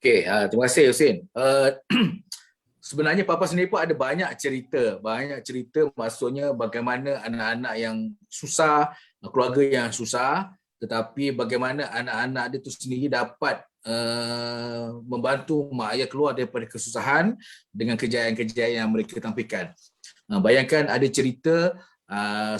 Okey, terima kasih Husin. Sebenarnya Papa sendiri pun ada banyak cerita maksudnya bagaimana anak-anak yang susah, keluarga yang susah, tetapi bagaimana anak-anak dia tu sendiri dapat membantu mak ayah keluar daripada kesusahan dengan kejayaan-kejayaan yang mereka tampilkan. Bayangkan ada cerita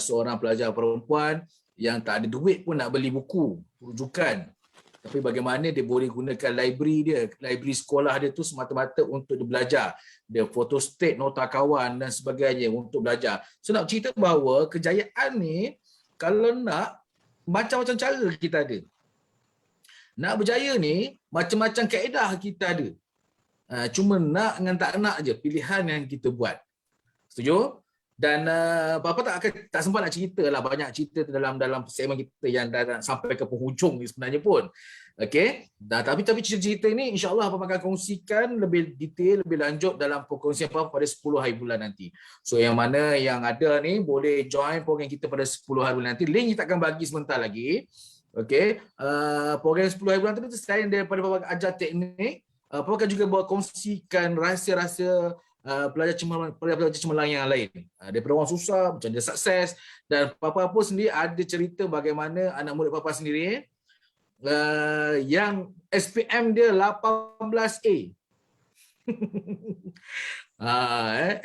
seorang pelajar perempuan yang tak ada duit pun nak beli buku rujukan, tapi bagaimana dia boleh gunakan library sekolah dia tu semata-mata untuk dia belajar. Dia photostat nota kawan dan sebagainya untuk belajar. So nak cerita bahawa kejayaan ni kalau nak, macam-macam cara kita ada. Nak berjaya ni macam-macam kaedah kita ada. Cuma nak dengan tak nak je pilihan yang kita buat. Setuju? Dan Papa tak sempat nak cerita lah, banyak cerita dalam segmen kita yang dah sampai ke penghujung ni sebenarnya pun. Okey. Tapi cerita-cerita ini insya-Allah Papa akan kongsikan lebih detail, lebih lanjut dalam perkongsian Papa pada 10 hari bulan nanti. So yang mana yang ada ni boleh join program kita pada 10 hari bulan nanti. Link kita akan bagi sebentar lagi. Okey. Program 10 hari bulan tu selain daripada Papa ajar teknik, Papa akan juga buat kongsikan rahsia-rahsia pelajar cemerlang yang lain. Daripada orang susah, macam dia sukses. Dan Papa pun sendiri ada cerita bagaimana anak murid Papa sendiri yang SPM dia 18A.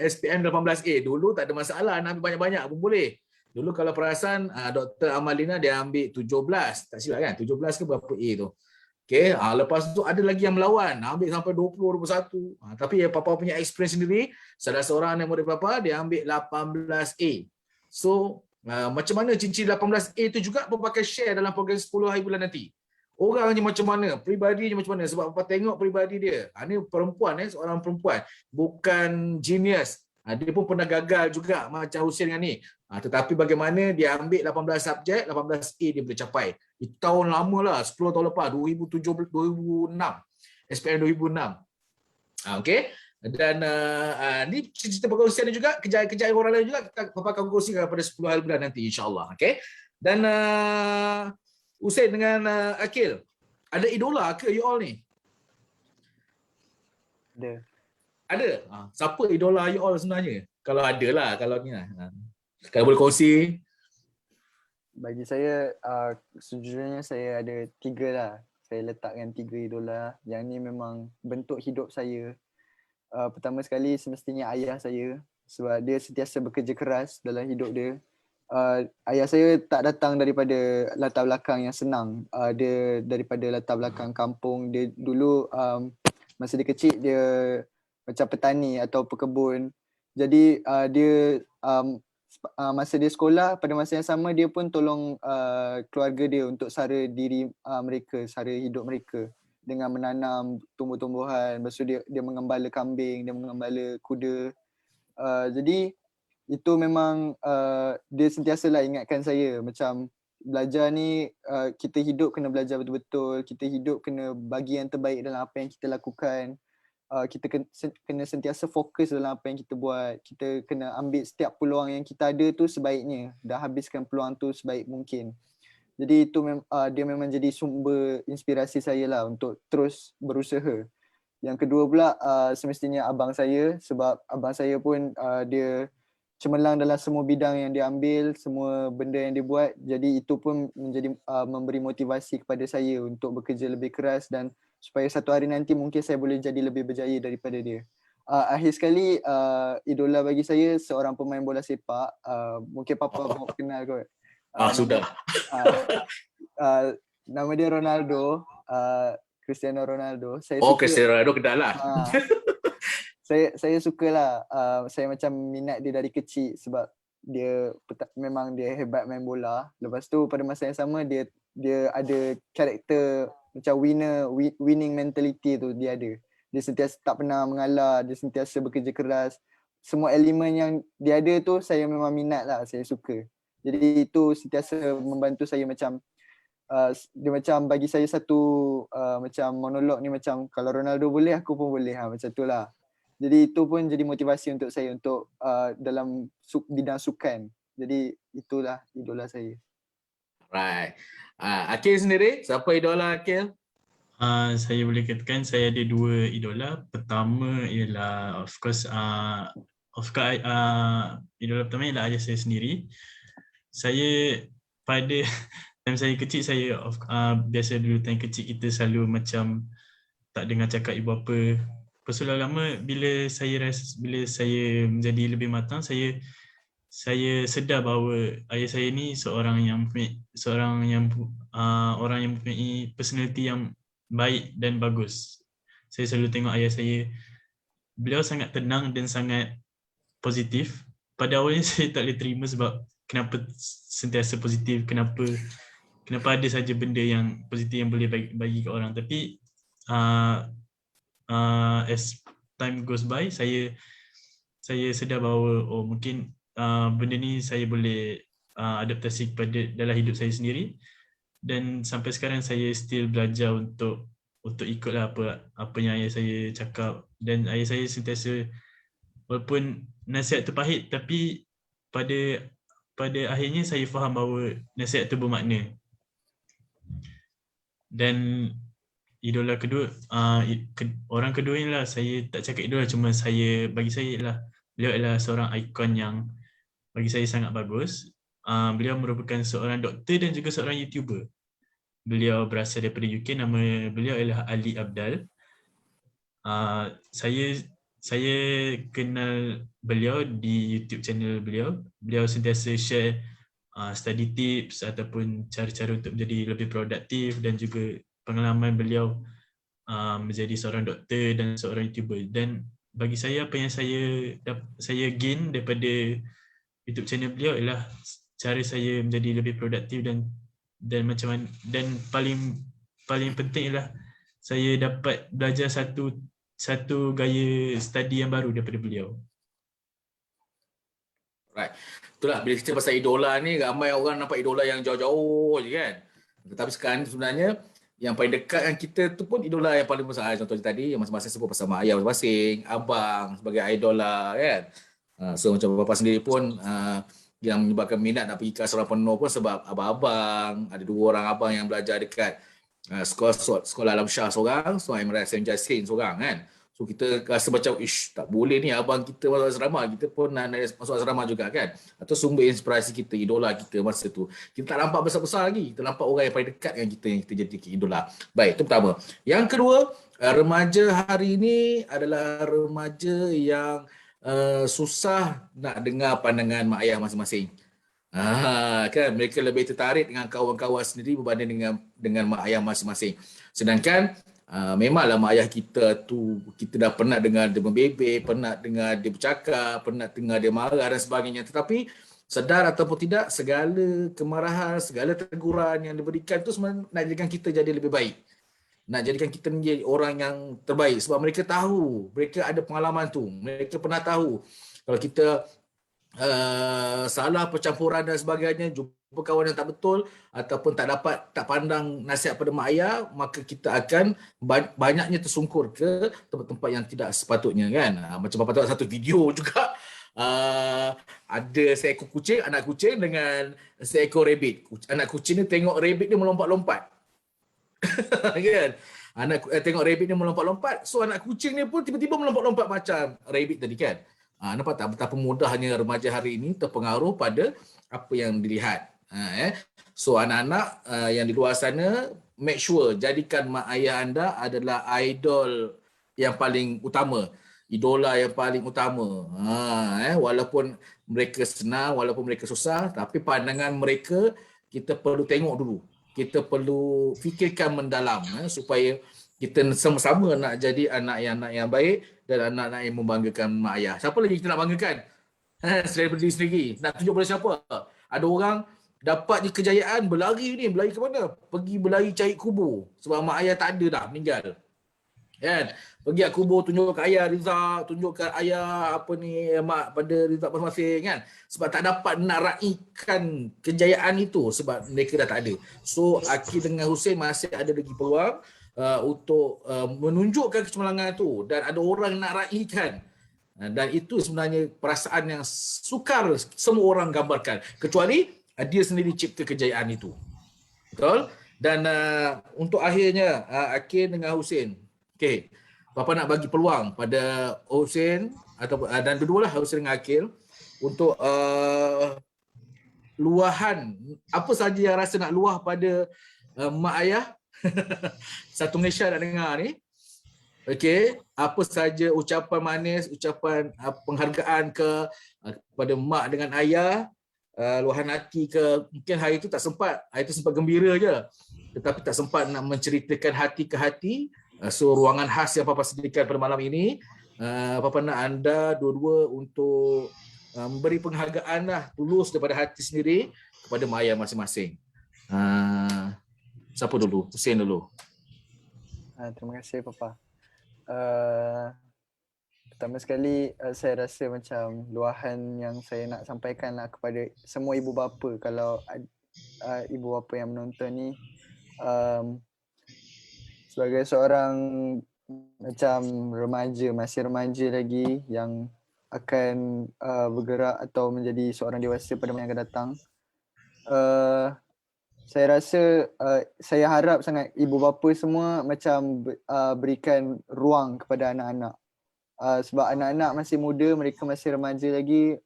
SPM 18A. Dulu tak ada masalah, nak ambil banyak-banyak pun boleh. Dulu kalau perasan Dr. Amalina dia ambil 17. Tak silap kan? 17 ke berapa A tu? Okay, lepas tu ada lagi yang melawan, ambil sampai 20, 21. Tapi Papa punya experience sendiri, salah seorang yang murid Papa, dia ambil 18A. So, macam mana cincin 18A tu juga Papa pakai share dalam program 10 hari bulan nanti. Orangnya macam mana, peribadinya macam mana, sebab Papa tengok peribadi dia. Ini perempuan, seorang perempuan, bukan genius. Dia pun pernah gagal juga macam Hussein dengan ni. Tetapi bagaimana dia ambil 18 subjek, 18A dia boleh capai. Itu tahun lama lah, 10 tahun lepas, 2006, SPM 2006. Okay. Dan ni cerita perkongsian ni juga, kejayaan orang lain juga, Papa akan kongsikan pada 10 hari bulan nanti, insyaAllah. Okay. Dan Hussein dengan Akil, ada idola ke you all ni? Ada? Siapa idola you all sebenarnya? Kalau ada lah, kalau ni lah. Kalau boleh kongsi. Bagi saya, sejujurnya saya ada 3 lah. Saya letakkan 3 idola. Yang ni memang bentuk hidup saya. Pertama sekali semestinya ayah saya. Sebab dia sentiasa bekerja keras dalam hidup dia. Ayah saya tak datang daripada latar belakang yang senang. Dia daripada latar belakang kampung. Dia dulu masa dia kecil dia macam petani atau pekebun. Jadi dia masa dia sekolah, pada masa yang sama dia pun tolong keluarga dia untuk sara diri mereka, sara hidup mereka dengan menanam tumbuh-tumbuhan. Lepas tu dia mengembala kambing, dia mengembala kuda. Jadi itu memang dia sentiasalah ingatkan saya macam belajar ni, kita hidup kena belajar betul-betul, kita hidup kena bagi yang terbaik dalam apa yang kita lakukan. Kita kena sentiasa fokus dalam apa yang kita buat. Kita kena ambil setiap peluang yang kita ada tu sebaiknya, dah habiskan peluang tu sebaik mungkin. Jadi itu dia memang jadi sumber inspirasi saya lah untuk terus berusaha. Yang kedua pula semestinya abang saya, sebab abang saya pun dia cemerlang dalam semua bidang yang dia ambil, semua benda yang dia buat. Jadi itu pun menjadi memberi motivasi kepada saya untuk bekerja lebih keras dan supaya satu hari nanti mungkin saya boleh jadi lebih berjaya daripada dia. Akhir sekali, idola bagi saya seorang pemain bola sepak. Mungkin Papa mau kenal kot. Sudah. Nama dia Ronaldo, Cristiano Ronaldo. Cristiano Ronaldo kenal lah. Saya sukalah, saya macam minat dia dari kecil sebab memang dia hebat main bola. Lepas tu pada masa yang sama dia ada karakter macam winning mentality tu dia ada. Dia sentiasa tak pernah mengalah, dia sentiasa bekerja keras. Semua elemen yang dia ada tu saya memang minat lah, saya suka. Jadi itu sentiasa membantu saya macam dia macam bagi saya satu macam monolog ni, macam kalau Ronaldo boleh aku pun boleh, macam tu lah. Jadi itu pun jadi motivasi untuk saya untuk dalam bidang sukan. Jadi itulah idola saya. Right. Akil sendiri, siapa idola Akil? Saya boleh katakan saya ada 2 idola. Pertama ialah of course idola pertama ialah ayah saya sendiri. Saya pada time saya kecil, saya biasa dulu time kecil kita selalu macam tak dengar cakap ibu apa. Lepas tu lama bila saya menjadi lebih matang, saya sedar bahawa ayah saya ni orang yang mempunyai personality yang baik dan bagus. Saya selalu tengok ayah saya, beliau sangat tenang dan sangat positif. Pada awalnya saya tak boleh terima sebab kenapa sentiasa positif, kenapa ada saja benda yang positif yang boleh bagi ke orang. Tapi as time goes by, saya sedar bahawa mungkin benda ni saya boleh adaptasi dalam hidup saya sendiri, dan sampai sekarang saya still belajar untuk ikutlah apa yang ayah saya cakap. Dan ayah saya sentiasa, walaupun nasihat tu pahit, tapi pada akhirnya saya faham bahawa nasihat tu bermakna. Dan idola kedua, orang kedua ni lah, saya tak cakap idola, cuma bagi saya ialah beliau adalah seorang ikon yang bagi saya sangat bagus. Beliau merupakan seorang doktor dan juga seorang YouTuber. Beliau berasal daripada UK, nama beliau adalah Ali Abdal. Saya kenal beliau di YouTube channel beliau. Beliau sentiasa share study tips ataupun cara-cara untuk menjadi lebih produktif dan juga pengalaman beliau menjadi seorang doktor dan seorang YouTuber. Dan bagi saya, apa yang saya gain daripada YouTube channel beliau ialah cara saya menjadi lebih produktif dan macam mana, dan paling penting ialah saya dapat belajar satu gaya study yang baru daripada beliau. Right. Itulah bila cerita pasal idola ni, ramai orang nampak idola yang jauh-jauh je kan. Tetapi sekarang ni sebenarnya yang paling dekat dengan kita tu pun idola yang paling besar. Contohnya tadi yang masing-masing sebut pasal mak ayah masing-masing, abang sebagai idola kan. So macam bapa sendiri pun yang menyebabkan minat nak pergi ke asrama penuh pun sebab abang-abang, ada 2 orang abang yang belajar dekat sekolah Alam Shah seorang, seorang Emirates St. Jasin seorang kan. So kita rasa macam tak boleh ni abang kita masuk asrama, kita pun nak masuk asrama juga kan. Atau sumber inspirasi kita, idola kita masa tu. Kita tak nampak besar-besar lagi, kita nampak orang yang paling dekat dengan kita yang kita jadi idola. Baik, itu pertama. Yang kedua, remaja hari ini adalah remaja yang susah nak dengar pandangan mak ayah masing-masing. Kan mereka lebih tertarik dengan kawan-kawan sendiri berbanding dengan mak ayah masing-masing. Sedangkan memanglah mak ayah kita tu, kita dah pernah dengar dia membebek, pernah dengar dia bercakap, pernah dengar dia marah dan sebagainya. Tetapi sedar ataupun tidak, segala kemarahan, segala teguran yang diberikan tu sebenarnya nak jadikan kita jadi lebih baik. Nak jadikan kita menjadi orang yang terbaik. Sebab mereka tahu, mereka ada pengalaman tu. Mereka pernah tahu kalau kita salah percampuran dan sebagainya, jumpa kawan yang tak betul ataupun tak pandang nasihat pada mak ayah, maka kita akan banyaknya tersungkur ke tempat-tempat yang tidak sepatutnya kan. Macam Bapak tengok satu video juga, ada seekor kucing, anak kucing dengan seekor rabbit. Anak kucing ni tengok rabbit dia melompat-lompat. Kan? Tengok rabbit ni melompat-lompat, so anak kucing ni pun tiba-tiba melompat-lompat macam rabbit tadi kan. Nampak tak betapa mudahnya remaja hari ini terpengaruh pada apa yang dilihat. So anak-anak yang di luar sana, make sure jadikan mak ayah anda adalah idol yang paling utama, idola yang paling utama. Walaupun mereka senang, walaupun mereka susah, tapi pandangan mereka kita perlu tengok dulu. Kita perlu fikirkan mendalam supaya kita sama-sama nak jadi anak yang baik dan anak-anak yang membanggakan mak ayah. Siapa lagi kita nak banggakan? Selain diri sendiri. Nak tunjuk pada siapa? Ada orang dapat je kejayaan, berlari ke mana? Pergi berlari cari kubur. Sebab mak ayah tak ada dah, meninggal. Kan? Pergi kat kubur, tunjuk ke ayah Rizak, tunjuk ke ayah mak pada Rizak masing-masing kan. Sebab tak dapat nak raikan kejayaan itu sebab mereka dah tak ada. So Aqil dengan Hussein masih ada lagi peluang untuk menunjukkan kecemerlangan itu dan ada orang nak raikan. Dan itu sebenarnya perasaan yang sukar semua orang gambarkan, kecuali dia sendiri cipta kejayaan itu. Betul? Dan untuk akhirnya Aqil dengan Hussein, okey, Bapa nak bagi peluang pada Hussein dan dua-dualah Hussein dengan Aqil untuk luahan apa saja yang rasa nak luah pada mak ayah. Satu Malaysia nak dengar ni. Okey, apa saja ucapan manis, ucapan penghargaan kepada mak dengan ayah, luahan hati ke, mungkin hari itu tak sempat, hari itu sempat gembira je, tetapi tak sempat nak menceritakan hati ke hati. So ruangan khas yang Papa sediakan pada malam ini, Papa nak anda dua-dua untuk memberi penghargaan lah, tulus daripada hati sendiri kepada mak ayah masing-masing. Siapa dulu? Hussein dulu. Terima kasih Papa. Pertama sekali saya rasa macam luahan yang saya nak sampaikan lah kepada semua ibu bapa, kalau ibu bapa yang menonton ni, sebagai seorang macam masih remaja lagi yang akan bergerak atau menjadi seorang dewasa pada masa yang akan datang, saya rasa saya harap sangat ibu bapa semua macam berikan ruang kepada anak-anak. Sebab anak-anak masih muda, mereka masih remaja lagi,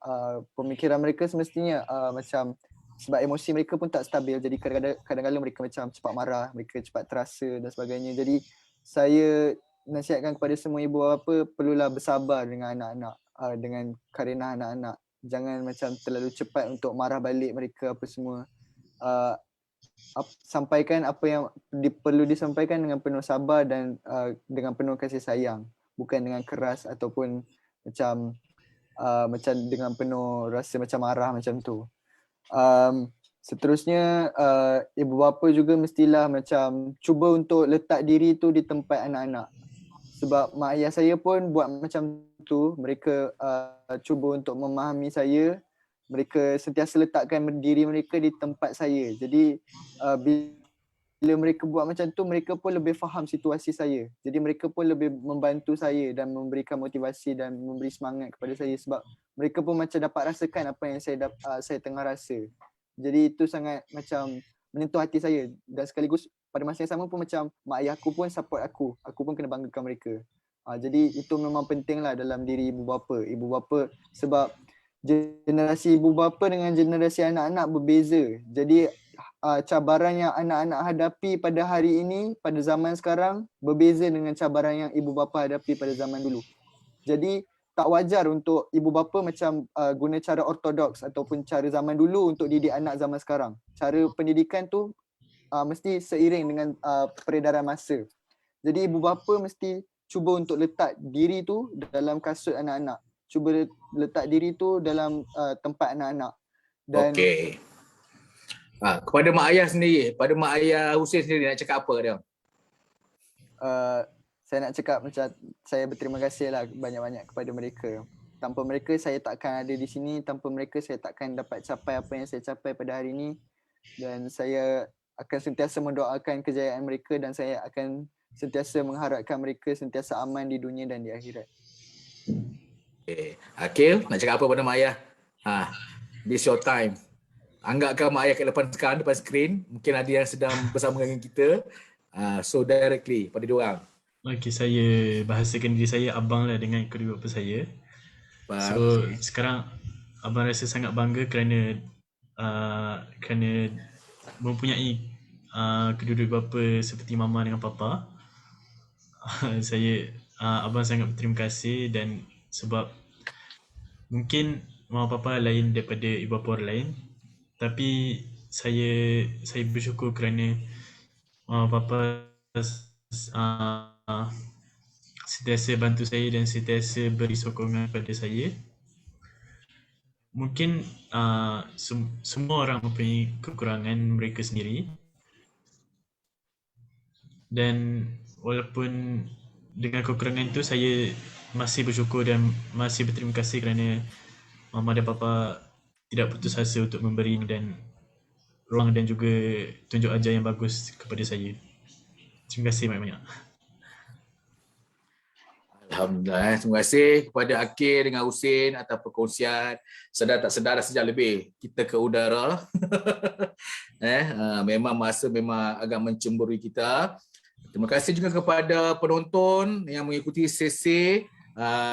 pemikiran mereka semestinya macam, sebab emosi mereka pun tak stabil, jadi kadang-kadang mereka macam cepat marah, mereka cepat terasa dan sebagainya. Jadi saya nasihatkan kepada semua ibu bapa, perlulah bersabar dengan anak-anak, dengan karenah anak-anak. Jangan macam terlalu cepat untuk marah balik mereka apa semua. sampaikan apa yang perlu disampaikan dengan penuh sabar dan dengan penuh kasih sayang, bukan dengan keras ataupun macam dengan penuh rasa macam marah macam tu. Seterusnya ibu bapa juga mestilah macam cuba untuk letak diri tu di tempat anak-anak. Sebab mak ayah saya pun buat macam tu, mereka cuba untuk memahami saya. Mereka sentiasa letakkan diri mereka di tempat saya. Jadi bila mereka buat macam tu, mereka pun lebih faham situasi saya. Jadi mereka pun lebih membantu saya dan memberikan motivasi dan memberi semangat kepada saya, sebab mereka pun macam dapat rasakan apa yang saya tengah rasa. Jadi itu sangat macam menyentuh hati saya, dan sekaligus pada masa yang sama pun macam mak ayah aku pun support aku. Aku pun kena banggakan mereka. Jadi itu memang penting lah dalam diri ibu bapa. Ibu bapa, sebab generasi ibu bapa dengan generasi anak-anak berbeza. Jadi cabaran yang anak-anak hadapi pada hari ini, pada zaman sekarang, berbeza dengan cabaran yang ibu bapa hadapi pada zaman dulu. Jadi tak wajar untuk ibu bapa macam guna cara ortodoks ataupun cara zaman dulu untuk didik anak zaman sekarang. Cara pendidikan tu mesti seiring dengan peredaran masa. Jadi ibu bapa mesti cuba untuk letak diri tu dalam kasut anak-anak. Cuba letak diri tu dalam tempat anak-anak. Dan Okey. Kepada mak ayah sendiri, pada mak ayah Hussein sendiri nak cakap apa dia? Saya nak cakap macam saya berterima kasih lah banyak-banyak kepada mereka. Tanpa mereka saya takkan ada di sini, tanpa mereka saya takkan dapat capai apa yang saya capai pada hari ini. Dan saya akan sentiasa mendoakan kejayaan mereka, dan saya akan sentiasa mengharapkan mereka sentiasa aman di dunia dan di akhirat. Okay. Akil, nak cakap apa pada mak ayah? This your time. Anggapkan mak ayah kat depan sekarang, depan skrin. Mungkin ada yang sedang bersama dengan kita. So directly pada diorang. Okay, saya bahasakan diri saya abang lah dengan kedua bapa saya. So sekarang abang rasa sangat bangga kerana mempunyai kedua-dua bapa seperti mama dengan papa. Abang sangat berterima kasih, dan sebab mungkin mama papa lain daripada ibu bapa orang lain, tapi saya bersyukur kerana mama papa sentiasa bantu saya dan sentiasa beri sokongan kepada saya. Mungkin semua orang mempunyai kekurangan mereka sendiri, dan walaupun dengan kekurangan itu saya masih bersyukur dan masih berterima kasih kerana mama dan papa tidak putus asa untuk memberi dan ruang dan juga tunjuk ajar yang bagus kepada saya. Terima kasih banyak-banyak. Alhamdulillah. Terima kasih kepada Akil dengan Hussein atas perkongsian. Sedar tak sedar dah sejak lebih kita ke udara. Memang masa memang agak mencemburui kita. Terima kasih juga kepada penonton yang mengikuti sesi.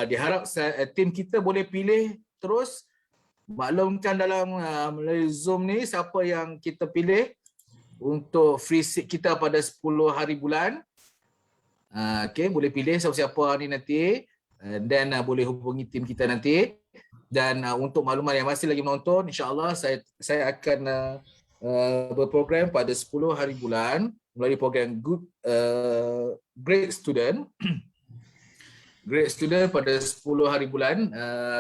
Diharap tim kita boleh pilih terus. Maklumkan dalam melalui Zoom ni siapa yang kita pilih untuk free seat kita pada 10 hari bulan. Okay, boleh pilih siapa-siapa ni nanti, dan boleh hubungi tim kita nanti. Dan untuk makluman yang masih lagi menonton, insya-Allah saya akan berprogram pada 10 hari bulan melalui program Great Student. Great Student pada 10 hari bulan,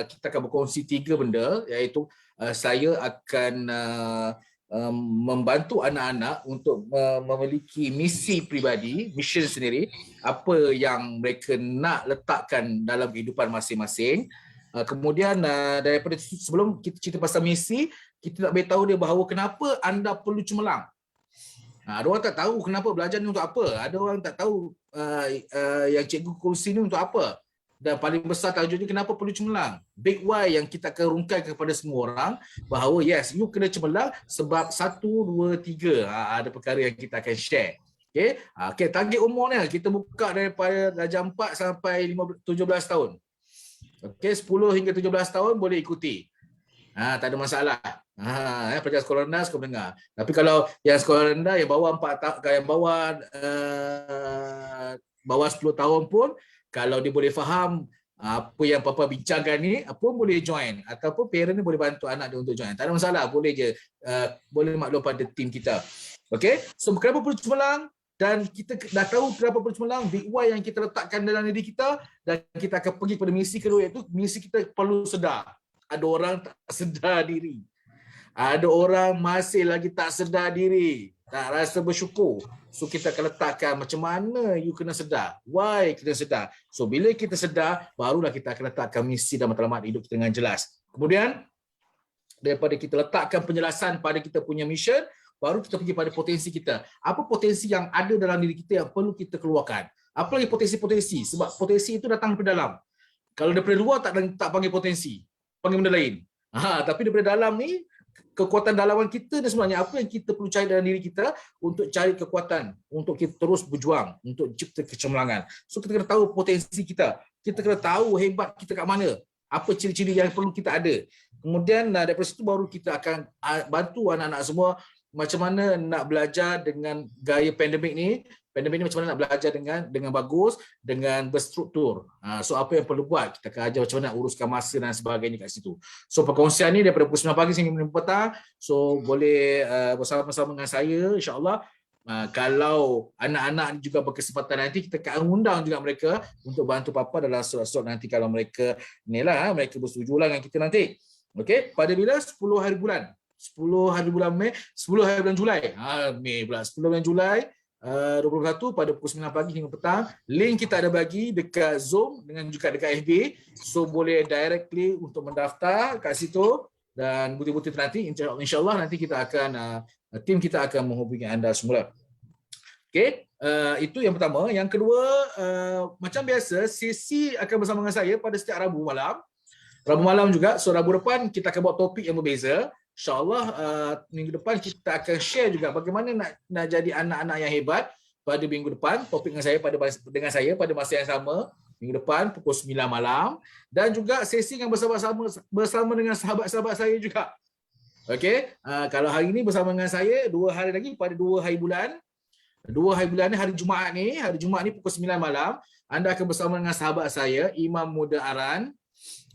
kita akan berkongsi 3 benda, iaitu saya akan membantu anak-anak untuk memiliki misi peribadi, mission sendiri, apa yang mereka nak letakkan dalam kehidupan masing-masing. Kemudian daripada sebelum kita cerita pasal misi, kita nak beritahu dia bahawa kenapa anda perlu cemerlang. Ada orang tak tahu kenapa belajar ni untuk apa. Ada orang tak tahu yang cikgu kongsi ni untuk apa. Dan paling besar tajuknya kenapa perlu cemerlang. Big why yang kita akan rungkai kepada semua orang bahawa yes, you kena cemerlang sebab 1, 2, 3. Ada perkara yang kita akan share. Okay, target umurnya kita buka daripada darjah 4 sampai 17 tahun. Okay, 10 hingga 17 tahun boleh ikuti. Tak ada masalah. Pelajar sekolah rendah, sekolah menengah. Tapi kalau yang sekolah rendah yang bawah 4 tahun, yang bawah 10 tahun pun, kalau dia boleh faham apa yang Papa bincangkan ni pun boleh join, ataupun parent ni boleh bantu anak dia untuk join. Tak ada masalah, boleh je. Boleh maklum pada tim kita. Okay, so kenapa perlu cemerlang? Dan kita dah tahu kenapa perlu cemerlang, big why yang kita letakkan dalam diri kita, dan kita akan pergi pada misi kedua, iaitu misi kita perlu sedar. Ada orang tak sedar diri. Ada orang masih lagi tak sedar diri, tak rasa bersyukur. So kita akan letakkan macam mana you kena sedar. Why kena sedar. So bila kita sedar, barulah kita akan letakkan misi dan matlamat hidup kita dengan jelas. Kemudian daripada kita letakkan penjelasan pada kita punya mission, baru kita pergi pada potensi kita. Apa potensi yang ada dalam diri kita yang perlu kita keluarkan. Apa lagi potensi-potensi? Sebab potensi itu datang daripada dalam. Kalau daripada luar tak panggil potensi, panggil benda lain. Tapi daripada dalam ni, kekuatan dalaman kita ni sebenarnya apa yang kita perlu cari dalam diri kita untuk cari kekuatan, untuk kita terus berjuang, untuk cipta kecemerlangan. So kita kena tahu potensi kita. Kita kena tahu hebat kita kat mana. Apa ciri-ciri yang perlu kita ada. Kemudian daripada situ baru kita akan bantu anak-anak semua macam mana nak belajar dengan gaya pandemik ni. Pandemik ni macam mana nak belajar dengan bagus, dengan berstruktur. So apa yang perlu buat? Kita akan ajar macam mana nak uruskan masa dan sebagainya kat situ. So perkongsian ni daripada pukul 9 pagi sehingga 9 petang. So boleh bersama-sama dengan saya insya-Allah. Kalau anak-anak juga berkesempatan nanti, kita akan undang juga mereka untuk bantu Papa dalam surat-surat nanti kalau mereka mereka bersetuju dengan kita nanti. Okey, pada bila 10 hari bulan Mei, 10 hari bulan Julai. Mei pula 10 bulan Julai 21 pada pukul 9 pagi hingga petang. Link kita ada bagi dekat Zoom dengan juga dekat FB. So boleh directly untuk mendaftar kat situ dan bukti-bukti nanti insya-Allah nanti kita akan tim kita akan menghubungi anda semula. Okey, itu yang pertama. Yang kedua, macam biasa sesi akan bersama dengan saya pada setiap Rabu malam. Rabu malam juga. So Rabu depan kita akan buat topik yang berbeza. InsyaAllah minggu depan kita akan share juga bagaimana nak jadi anak-anak yang hebat pada minggu depan. Topik dengan saya pada masa yang sama minggu depan pukul 9 malam. Dan juga sesi yang bersama dengan sahabat-sahabat saya juga. Okey, kalau hari ini bersama dengan saya 2 hari lagi pada 2 hari bulan. 2 hari bulan ni hari Jumaat ni pukul 9 malam. Anda akan bersama dengan sahabat saya Imam Muda Aran.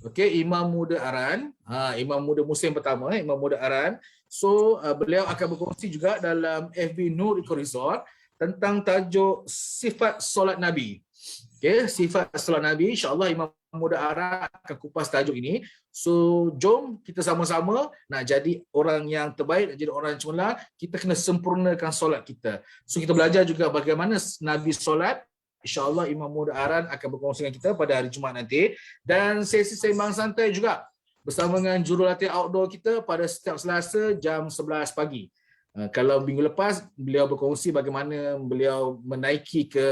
Okey, Imam Muda Aran, Imam Muda musim pertama, Imam Muda Aran. So beliau akan berkongsi juga dalam FB Nur Eco Resort tentang tajuk sifat solat Nabi. Okey, sifat solat Nabi. InsyaAllah Imam Muda Aran akan kupas tajuk ini. So jom kita sama-sama nak jadi orang yang terbaik, nak jadi orang yang cemerlang. Kita kena sempurnakan solat kita. So kita belajar juga bagaimana Nabi solat. InsyaAllah Imam Muda Aran akan berkongsi dengan kita pada hari Jumaat nanti. Dan sesi sembang santai juga bersama dengan jurulatih outdoor kita pada setiap Selasa jam 11 pagi. Kalau minggu lepas beliau berkongsi bagaimana beliau menaiki ke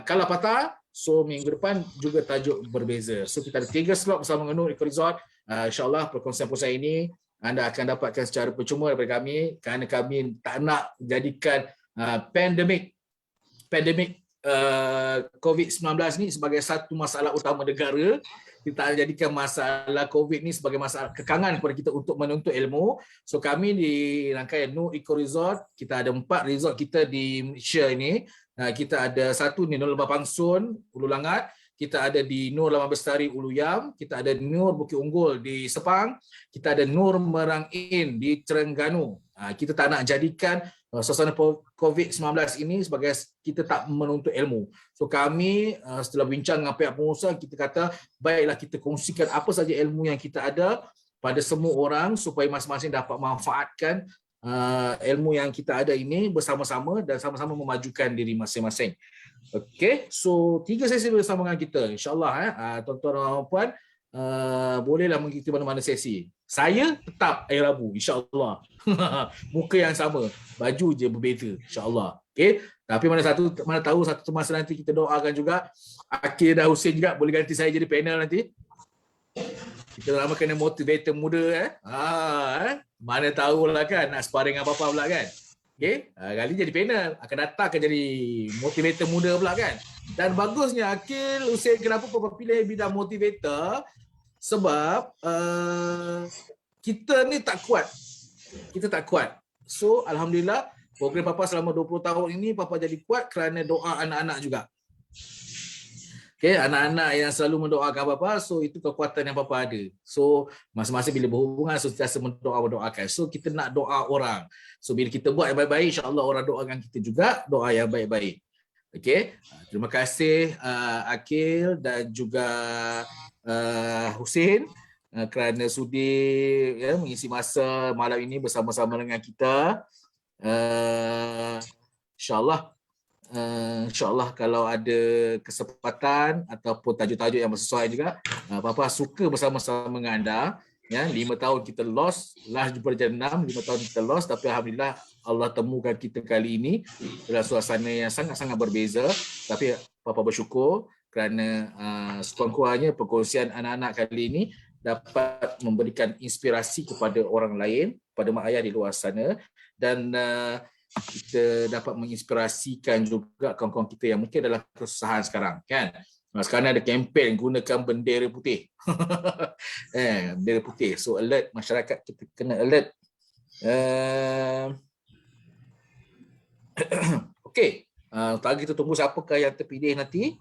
Kalapata. So minggu depan juga tajuk berbeza. So kita ada 3 slot bersama dengan Nur Eco Resort. InsyaAllah perkongsian-perkongsian ini anda akan dapatkan secara percuma daripada kami kerana kami tak nak jadikan pandemik COVID-19 ni sebagai satu masalah utama negara. Kita jadikan masalah COVID ni sebagai masalah kekangan kepada kita untuk menuntut ilmu. So kami di rangkaian Nur Eco Resort, kita ada 4 resort kita di Malaysia ini. Kita ada satu di Nur Lembah Pangsun, Ulu Langat. Kita ada di Nur Laman Bestari, Ulu Yam. Kita ada Nur Bukit Unggul di Sepang. Kita ada Nur Merang In di Terengganu. Kita tak nak jadikan suasana COVID-19 ini sebagai kita tak menuntut ilmu. So kami setelah bincang dengan pihak pengusaha, kita kata baiklah kita kongsikan apa saja ilmu yang kita ada pada semua orang supaya masing-masing dapat manfaatkan ilmu yang kita ada ini bersama-sama dan sama-sama memajukan diri masing-masing. Okey, so 3 sesi bersama dengan kita insya-Allah tuan-tuan dan puan bolehlah mengikuti mana-mana sesi. Saya tetap hari Rabu insya-Allah. Muka yang sama, baju je berbeza insya-Allah. Okey, tapi mana tahu satu masa nanti kita doakan juga Akil dan Hussein juga boleh ganti saya jadi panel nanti. Kita lama kena motivator muda mana tahulah kan nak sparring dengan apa-apa pula kan. Okey, kali jadi panel akan datang akan jadi motivator muda pula kan. Dan bagusnya Akil, Hussein, kenapa Papa pilih bidang motivator? Sebab kita ni tak kuat. Kita tak kuat. So alhamdulillah program Papa selama 20 tahun ini Papa jadi kuat kerana doa anak-anak juga. Okay, anak-anak yang selalu mendoakan bapa, so itu kekuatan yang bapa ada. So masa-masa bila berhubungan, so sentiasa mendoakan. So kita nak doa orang. So bila kita buat yang baik-baik, insya-Allah orang doakan kita juga doa yang baik-baik. Okay, terima kasih Akil dan juga Hussein kerana sudi mengisi masa malam ini bersama-sama dengan kita. InsyaAllah InsyaAllah kalau ada kesempatan ataupun tajuk-tajuk yang bersesuaian juga, Papa suka bersama-sama dengan anda. Ya, 5 tahun kita lost, last jumpa jam 6, 5 tahun kita lost, tapi Alhamdulillah Allah temukan kita kali ini dalam suasana yang sangat-sangat berbeza. Tapi Papa bersyukur kerana sekurang-kurangnya perkongsian anak-anak kali ini dapat memberikan inspirasi kepada orang lain, pada mak ayah di luar sana, dan kita dapat menginspirasikan juga kawan-kawan kita yang mungkin dalam kesusahan sekarang, kan? Sekarang ada kempen gunakan bendera putih. Bendera putih. So alert masyarakat, kita kena alert. Okey. Lagi kita tunggu siapakah yang terpilih nanti.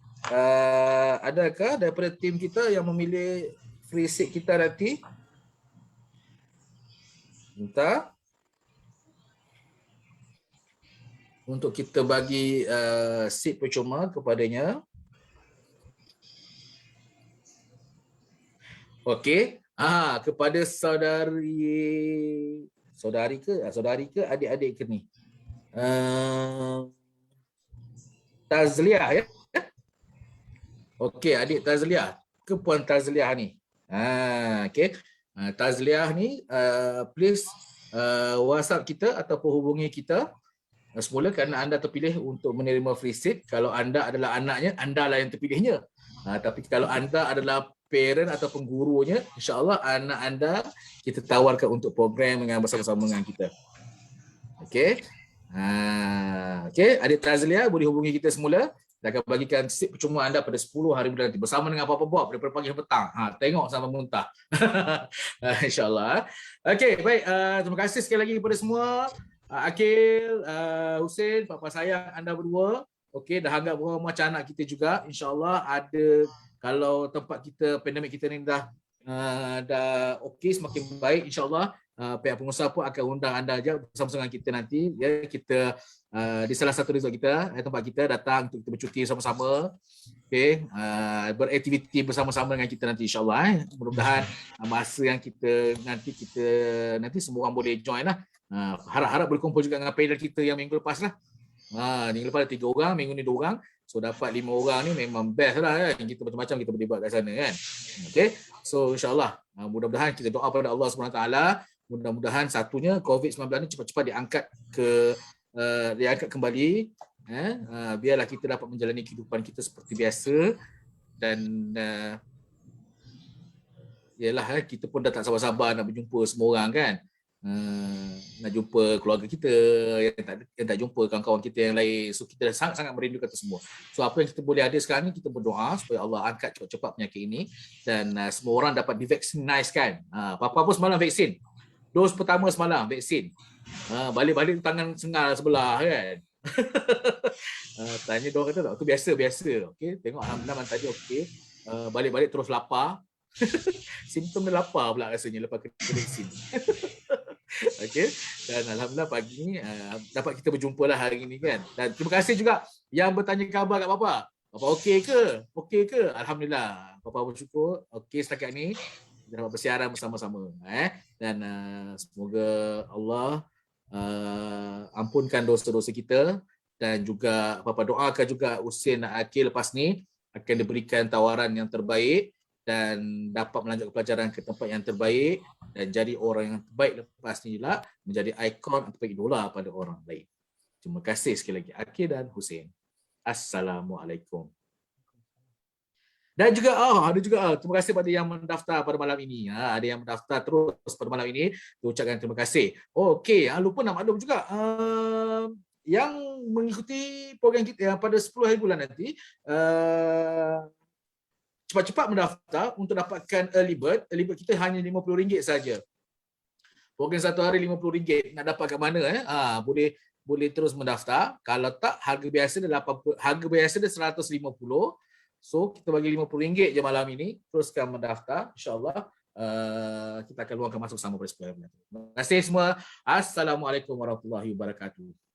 Adakah daripada tim kita yang memilih free seat kita nanti? Minta untuk kita bagi seat percuma kepadanya. Okey. Kepada saudari ke adik-adik ke ni? Tazliah ya. Okey, adik Tazliah ke puan Tazliah ni? Okey. Tazliah ni please WhatsApp kita ataupun hubungi kita semula kerana anda terpilih untuk menerima free seat. Kalau anda adalah anaknya, anda lah yang terpilihnya. Tapi kalau anda adalah parent ataupun gurunya, insya-Allah anak anda kita tawarkan untuk program dengan bersama-sama dengan kita. Okey. Okey, adik Tazliah boleh hubungi kita semula. Kita akan bagikan seat percuma anda pada 10 hari bulan nanti bersama dengan apa-apa buat daripada pagi hingga petang. Tengok sampai muntah. InsyaAllah. Okey, baik. Terima kasih sekali lagi kepada semua. Akil, Hussein, Papa sayang anda berdua. Okey, dah anggap macam anak kita juga. InsyaAllah ada, kalau tempat kita, pandemik kita ni dah okey, semakin baik, InsyaAllah pihak pengusaha pun akan undang anda je bersama-sama dengan kita nanti. Ya, kita di salah satu resort kita, tempat kita datang untuk kita bercuti sama-sama. Okey, beraktiviti bersama-sama dengan kita nanti insya-Allah. Mudah-mudahan masa yang nanti semua orang boleh join lah. Harap-harap berkumpul juga dengan panel kita yang minggu lepas lah. Minggu lepas ada 3 orang, minggu ni 2 orang. So dapat 5 orang ni memang best lah kan. Kita macam-macam kita boleh buat kat sana kan. Okay. So insyaAllah mudah-mudahan kita doa pada Allah SWT. Mudah-mudahan satunya COVID-19 ni cepat-cepat diangkat kembali. Biarlah kita dapat menjalani kehidupan kita seperti biasa. Dan yalah, kita pun dah tak sabar-sabar nak berjumpa semua orang kan. Nak jumpa keluarga kita yang tak jumpa kawan-kawan kita yang lain. So kita sangat-sangat merindukan itu semua. So apa yang kita boleh ada sekarang ni, kita berdoa supaya Allah angkat cepat-cepat penyakit ini dan semua orang dapat divaksinasi kan. Papa pun semalam vaksin. Dos pertama semalam vaksin. Balik-balik tangan sengal sebelah kan. Tanya dia orang kata tak, tu biasa. Okey, tengok alhamdulillah tadi okey. Balik-balik terus lapar. Simptom dia lapar pula rasanya lepas kena vaksin. Okey, dan alhamdulillah pagi ni dapat kita berjumpa lah hari ini kan. Dan terima kasih juga yang bertanya khabar kat Papa. Papa okey ke? Alhamdulillah. Papa bersyukur okey setakat ni kita dapat bersiaran bersama-sama. Dan semoga Allah ampunkan dosa-dosa kita dan juga Papa doakan juga Hussein dan Akil lepas ni akan diberikan tawaran yang terbaik dan dapat melanjutkan pelajaran ke tempat yang terbaik dan jadi orang yang terbaik lepas ni lah, menjadi ikon atau idola pada orang lain. Terima kasih sekali lagi Akil dan Hussein. Assalamualaikum. Dan juga ada juga terima kasih pada yang mendaftar pada malam ini. Ada yang mendaftar terus pada malam ini. Ucapkan terima kasih. Okey, lupa nak maklum juga yang mengikuti program kita pada 10 hari bulan nanti cepat-cepat mendaftar untuk dapatkan early bird. Early bird kita hanya RM50 saja. Program satu hari RM50. Nak dapat kat mana? Boleh terus mendaftar. Kalau tak, harga biasa dia 80, harga biasa dia 150. So kita bagi RM50 je malam ini. Teruskan mendaftar, insya-Allah kita akan luangkan masa bersama pada sekolah. Terima kasih semua. Assalamualaikum warahmatullahi wabarakatuh.